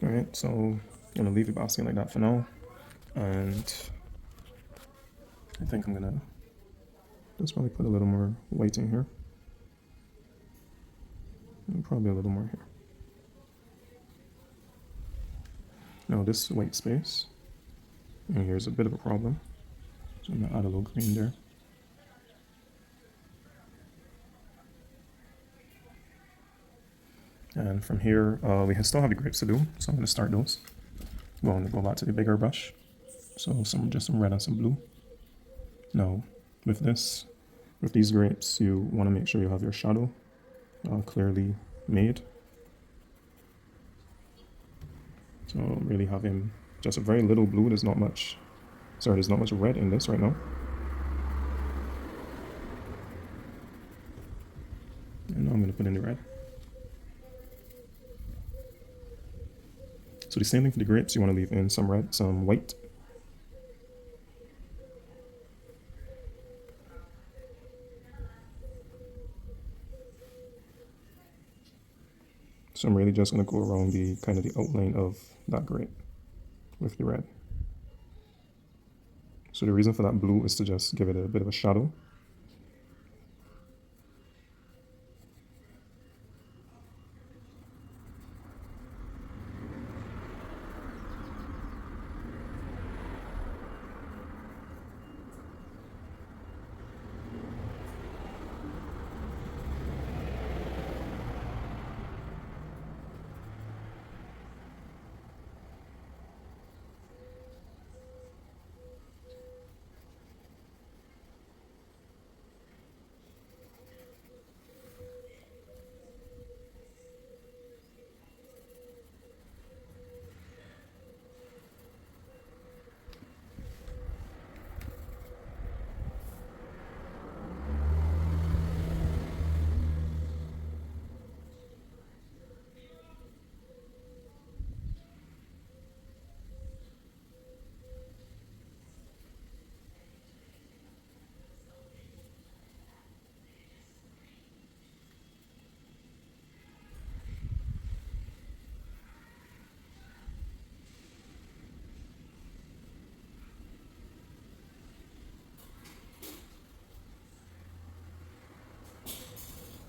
Alright, so I'm gonna leave the basket like that for now. And I think I'm gonna just probably put a little more white in here. And probably a little more here. Now this white space, and here's a bit of a problem. So I'm gonna add a little green there. And from here, we still have the grapes to do, so I'm going to start those. Well, I'm going to go back to the bigger brush. So just some red and some blue. Now, with these grapes, you want to make sure you have your shadow clearly made. So really having just a very little blue. There's not much red in this right now. And now I'm going to put in the red. So the same thing for the grapes, you want to leave in some red, some white. So I'm really just going to go around the kind of the outline of that grape with the red. So the reason for that blue is to just give it a bit of a shadow.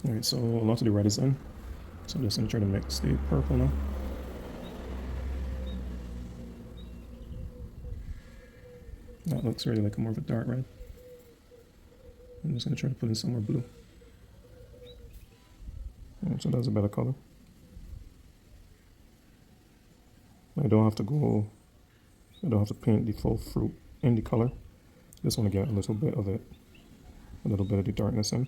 All right, so a lot of the red is in. So I'm just gonna try to mix the purple now. That looks really like more of a dark red. I'm just gonna try to put in some more blue. Right, so that's a better color. I don't have to paint the full fruit in the color. Just want to get a little bit of it, a little bit of the darkness in.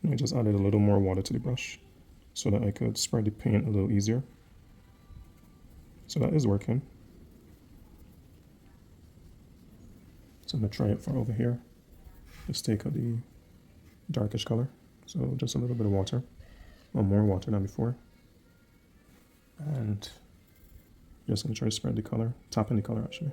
And I just added a little more water to the brush so that I could spread the paint a little easier. So that is working. So I'm gonna try it for over here. Just take out the darkish color. So just a little bit of water, or more water than before. And just gonna try to spread the color, tap in the color actually.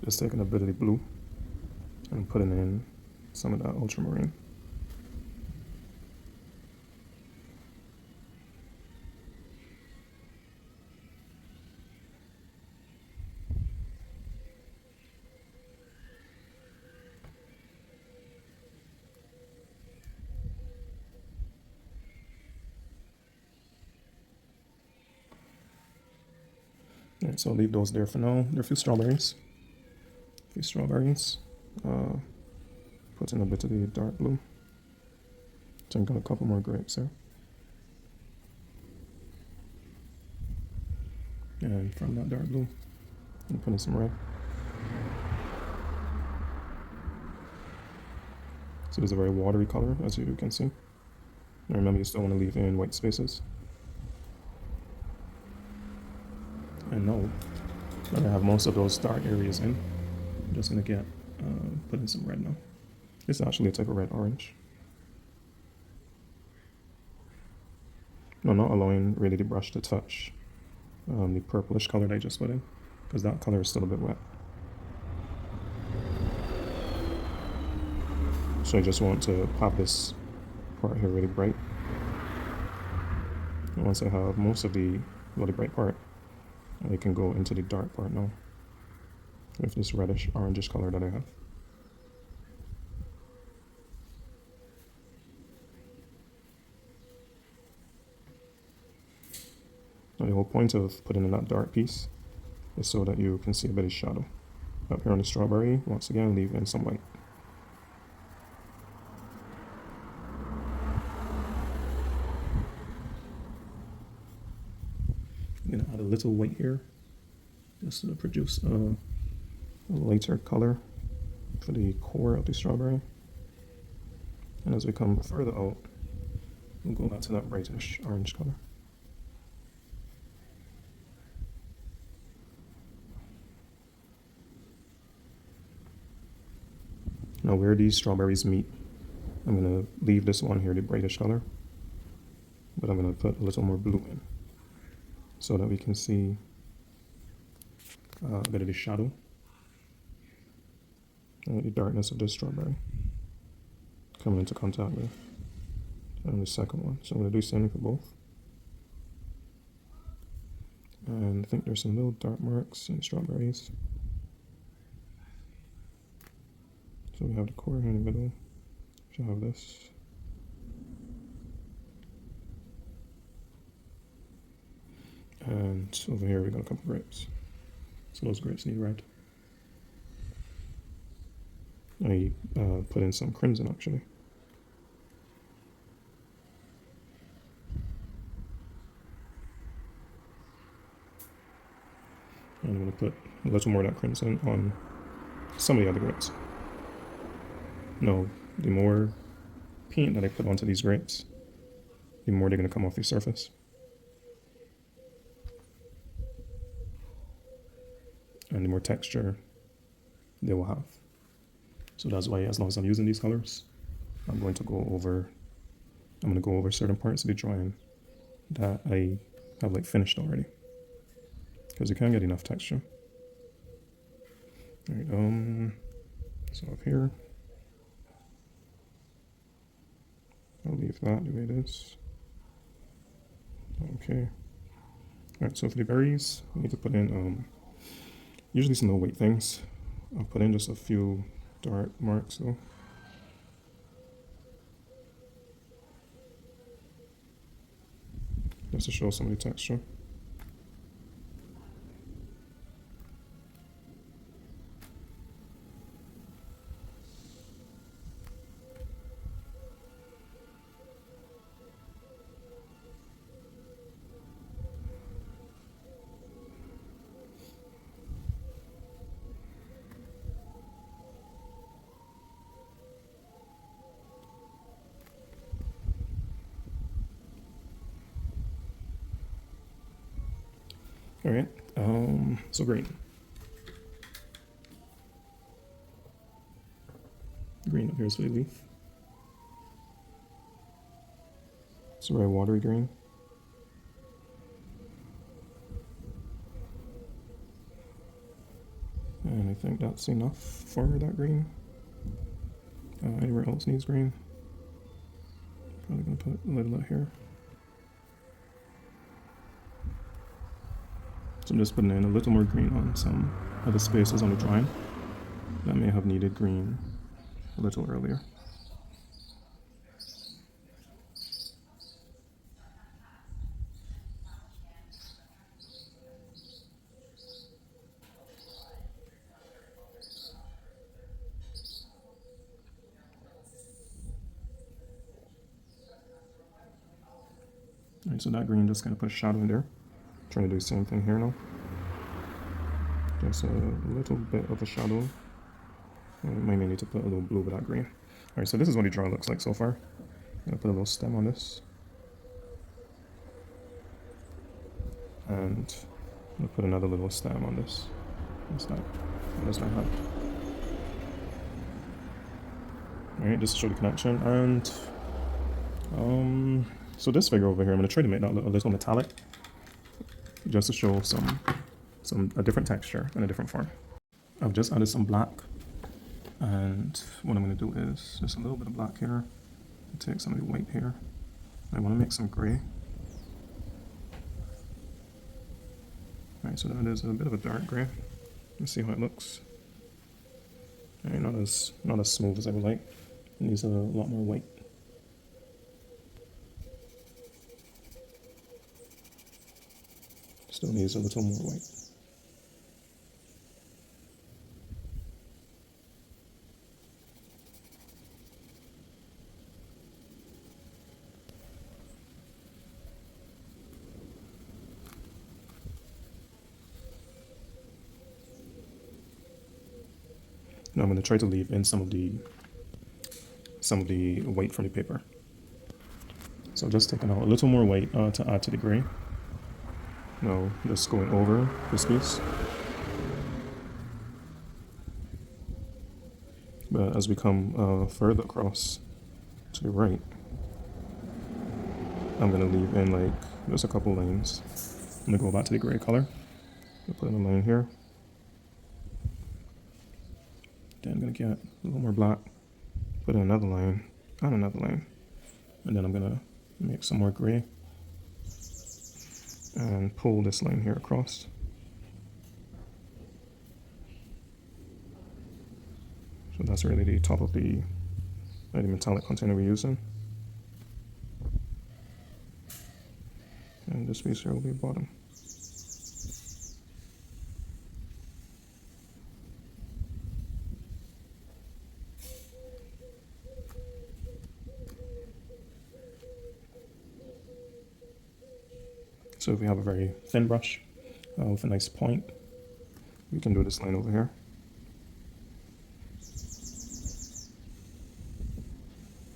Just taking a bit of the blue and putting in some of that ultramarine. Alright, so I'll leave those there for now. There are a few strawberries. Put in a bit of the dark blue. So I've got a couple more grapes there. And from that dark blue, I'm putting some red. So it's a very watery color, as you can see. And remember, you still want to leave in white spaces. And now that I have most of those dark areas in, I'm just going to put in some red now. It's actually a type of red orange. No, not allowing really the brush to touch the purplish color that I just put in, because that color is still a bit wet. So I just want to have this part here really bright. And once I have most of the really bright part, I can go into the dark part now with this reddish orangish color that I have. Now the whole point of putting in that dark piece is so that you can see a bit of shadow. Up here on the strawberry, once again, leave in some white. little white here, just to produce a lighter color for the core of the strawberry. And as we come further out, we'll go back to that brightish orange color. Now where these strawberries meet, I'm going to leave this one here, the brightish color, but I'm going to put a little more blue in so that we can see a bit of the shadow and the darkness of the strawberry coming into contact with the second one. So I'm going to do the same for both. And I think there's some little dark marks in strawberries. So we have the core here in the middle. So I have this. And over here we got a couple grapes. So those grapes need red. I put in some crimson actually. And I'm going to put a little more of that crimson on some of the other grapes. Now, the more paint that I put onto these grapes, the more they're going to come off the surface. And the more texture they will have. So that's why, as long as I'm using these colors, I'm going to go over certain parts of the drawing that I have like finished already, because you can't get enough texture. All right, so up here, I'll leave that the way it is. Okay. All right, so for the berries, we need to put in usually some little white things. I'll put in just a few dark marks though. Just to show some of the texture. All right, so green. Green up here is for the leaf. It's a very watery green. And I think that's enough for that green. Anywhere else needs green. Probably gonna put a little bit here. So I'm just putting in a little more green on some other spaces on the drawing that may have needed green a little earlier. All right, so that green just kind of put a shadow in there. Trying to do the same thing here now. Just a little bit of a shadow. And might need to put a little blue with that green. All right, so this is what the drawing looks like so far. I'm gonna put a little stem on this. And I'm gonna put another little stem on this. What does that have? All right, just to show the connection. And so this figure over here, I'm gonna try to make that a little metallic, just to show a different texture and a different form. I've just added some black, and what I'm gonna do is just a little bit of black here, take some of the white here. I wanna make some gray. All right, so that is a bit of a dark gray. Let's see how it looks. All right, not as smooth as I would like. It needs a lot more white. Still needs a little more white. Now I'm going to try to leave in some of the white from the paper. So just taking out a little more white to add to the gray. Now just going over this piece. But as we come further across to the right, I'm going to leave in like just a couple lines. I'm going to go back to the gray color. I'll put in a line here. Then I'm going to get a little more black, put in another line, and another line. And then I'm going to make some more gray and pull this line here across. So that's really the top of the metallic container we're using. And this piece here will be bottom. So if we have a very thin brush with a nice point, we can do this line over here.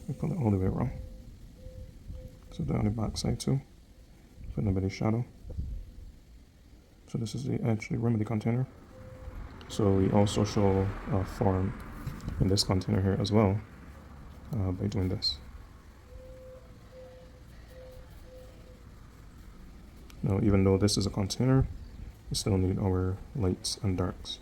We pull it all the way around. So down the back side too, put in a bit of shadow. So this is the edge, the rim of the container. So we also show form in this container here as well by doing this. Now, even though this is a container, we still need our lights and darks.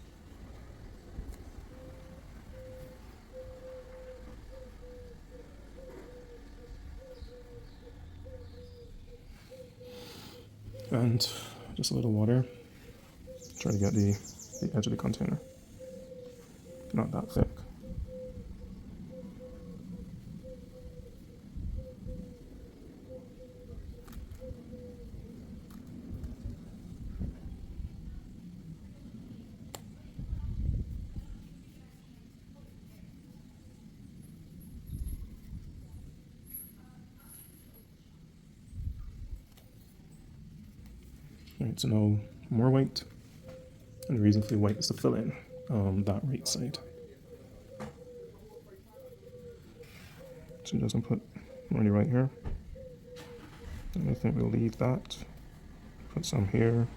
And just a little water. Try to get the edge of the container. Not that thick. Alright, so now more white. And the reason for the white is to fill in that right side. So it doesn't put money right here. And I think we'll leave that. Put some here.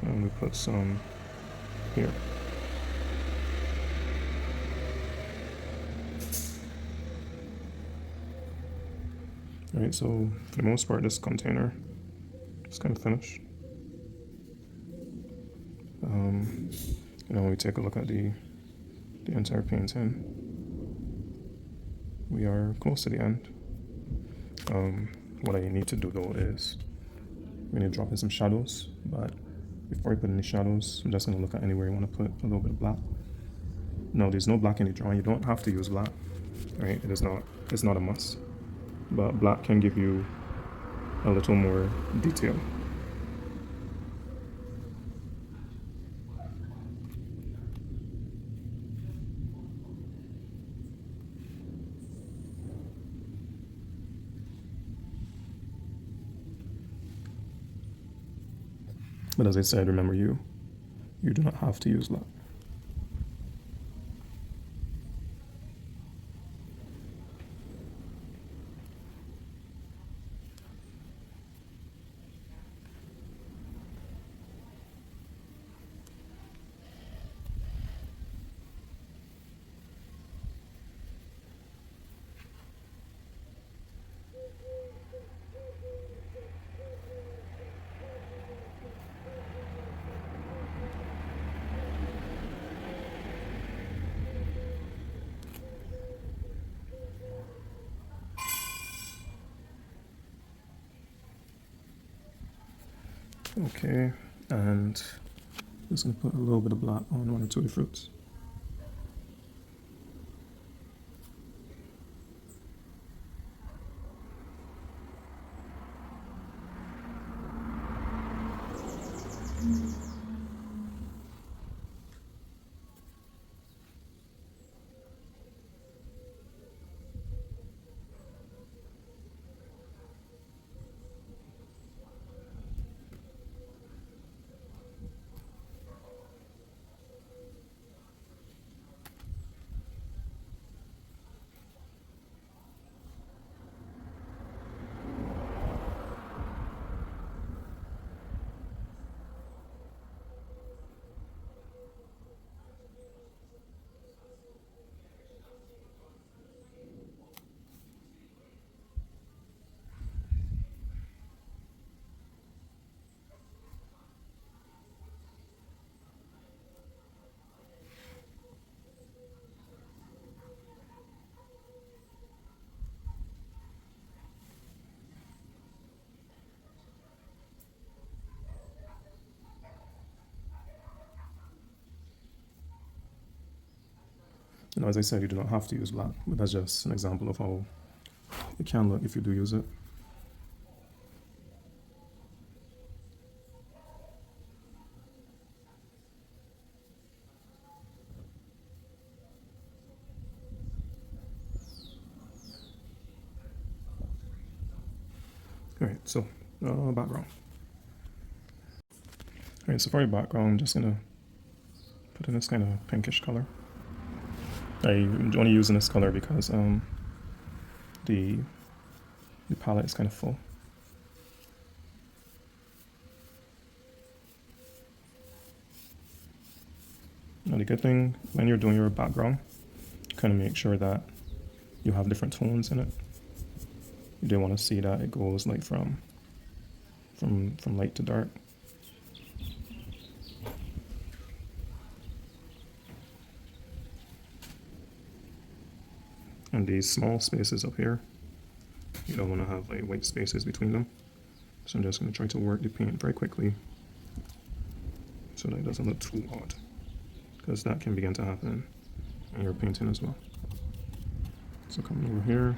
And we put some here. Alright, so for the most part, this container is kind of finished. When we take a look at the entire painting, we are close to the end. What I need to do though is we need to drop in some shadows, but before we put in the shadows, I'm just going to look at anywhere you want to put a little bit of black. No, there's no black in the drawing. You don't have to use black, right? It's not a must, but black can give you a little more detail. But as I said, remember you do not have to use black. Okay, and just gonna put a little bit of black on one or two of the fruits. Now, as I said, you do not have to use black, but that's just an example of how it can look if you do use it. Alright, so background. Alright, so for your background, I'm just gonna put in this kind of pinkish color. I'm only using this color because the palette is kind of full. Now the good thing when you're doing your background, kind of make sure that you have different tones in it. You do want to see that it goes like from light to dark. And these small spaces up here, you don't want to have like white spaces between them. So I'm just going to try to work the paint very quickly so that it doesn't look too odd, because that can begin to happen when you're painting as well. So coming over here,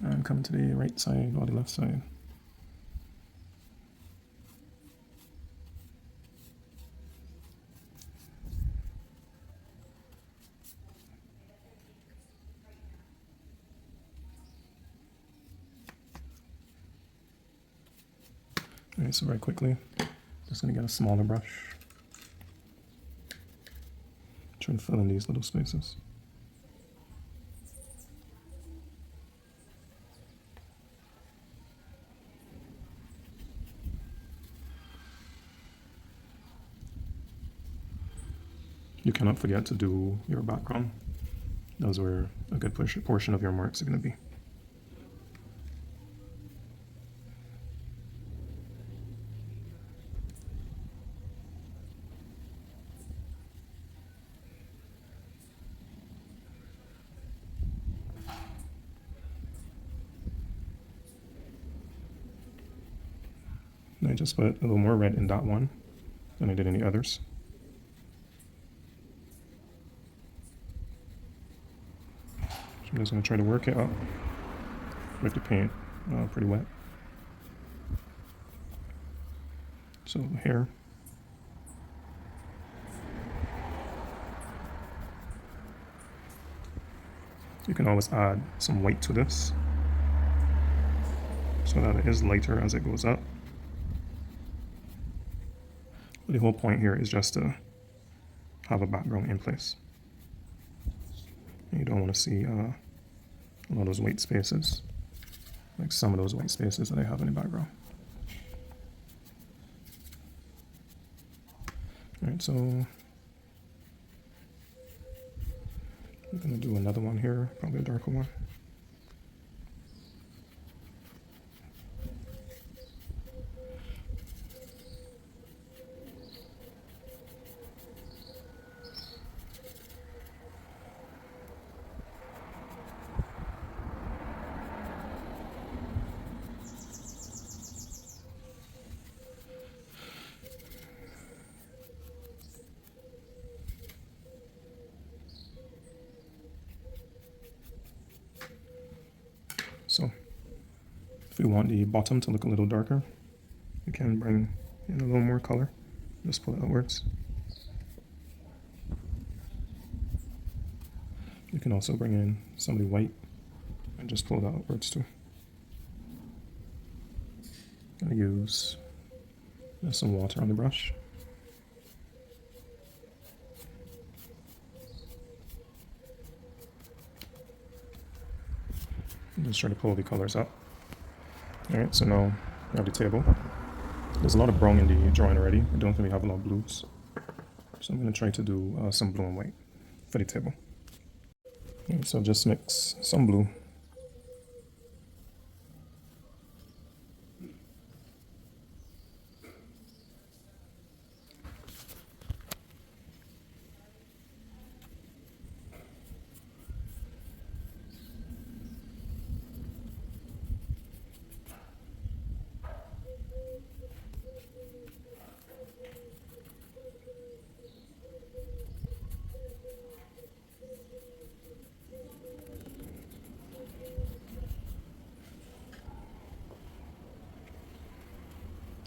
and coming to the right side or the left side. Alright, so very quickly, just going to get a smaller brush. Try and fill in these little spaces. You cannot forget to do your background. Those where a good portion of your marks are going to be. And I just put a little more red in that one than I did in the others. I'm just going to try to work it up with the paint pretty wet. So here, you can always add some white to this so that it is lighter as it goes up. But the whole point here is just to have a background in place. And you don't want to see a lot of those white spaces, like some of those white spaces that I have in the background. Alright, so I'm going to do another one here, probably a darker one. So if we want the bottom to look a little darker, you can bring in a little more color. Just pull it outwards. You can also bring in some of the white and just pull that outwards too. I'm going to use some water on the brush. Just try to pull the colors up. Alright, so now we have the table. There's a lot of brown in the drawing already. I don't think we have a lot of blues. So I'm going to try to do some blue and white for the table. Okay, so just mix some blue.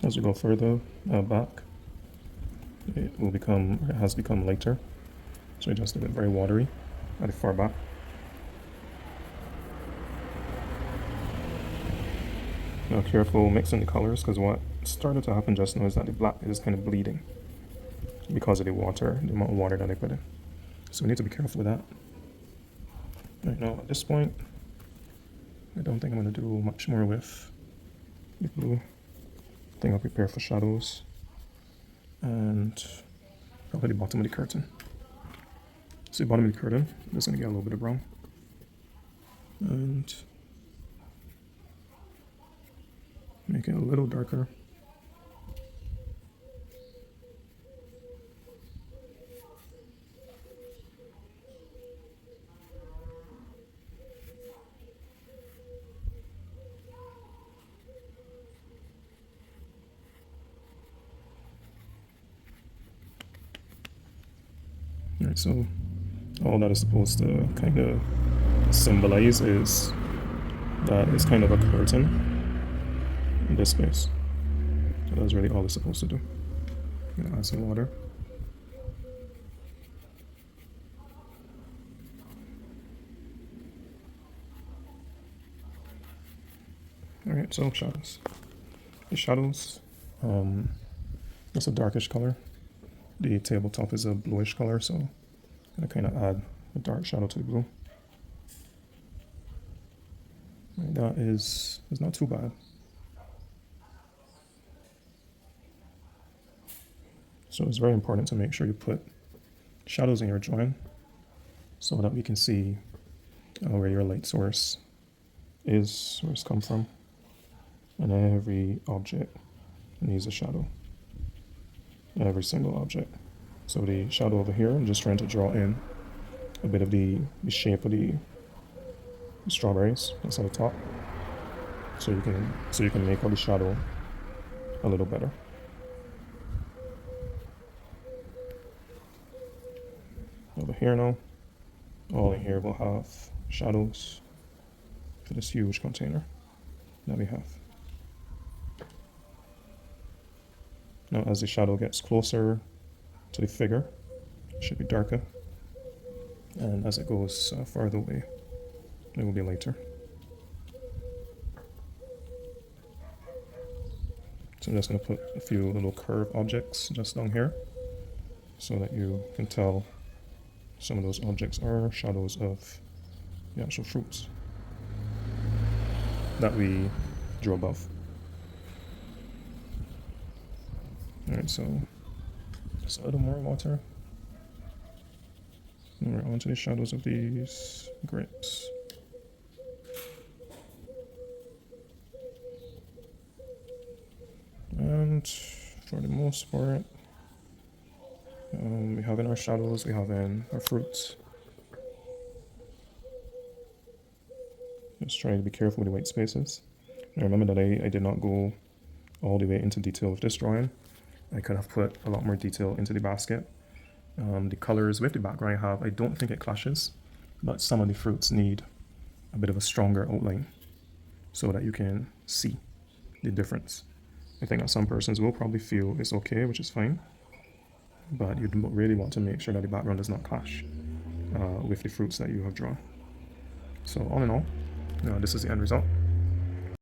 As we go further back, it has become lighter. So we just did it very watery at the far back. Now careful mixing the colors, because what started to happen just now is that the black is kind of bleeding because of the water, the amount of water that I put in. So we need to be careful with that. Right now at this point, I don't think I'm going to do much more with the blue. I think I'll prepare for shadows and probably the bottom of the curtain. So the bottom of the curtain, I'm just going to get a little bit of brown. And make it a little darker. Alright, so all that is supposed to kind of symbolize is that it's kind of a curtain in this space. So that's really all it's supposed to do. I'm gonna add some water. Alright, so shadows. The shadows, it's a darkish color. The tabletop is a bluish color, so I'm gonna kind of add a dark shadow to the blue. Right, that is not too bad. So it's very important to make sure you put shadows in your drawing so that we can see where your light source is, where it's come from. And every object needs a shadow. Every single object. So the shadow over here, I'm just trying to draw in a bit of the shape of the strawberries that's on the top. So you can make all the shadow a little better. Over here now, all in here will have shadows for this huge container that we have. Now as the shadow gets closer to the figure, it should be darker. And as it goes farther away, it will be lighter. So I'm just going to put a few little curved objects just down here so that you can tell some of those objects are shadows of the actual fruits that we drew above. Alright, so just a little more water. And we're onto the shadows of these grapes. And for the most part, we have in our shadows, we have in our fruits. Just trying to be careful with the white spaces. Now remember that I did not go all the way into detail with this drawing. I could have put a lot more detail into the basket. The colors with the background I have, I don't think it clashes, but some of the fruits need a bit of a stronger outline so that you can see the difference. I think that some persons will probably feel it's okay, which is fine, but you really want to make sure that the background does not clash with the fruits that you have drawn. So all in all, this is the end result.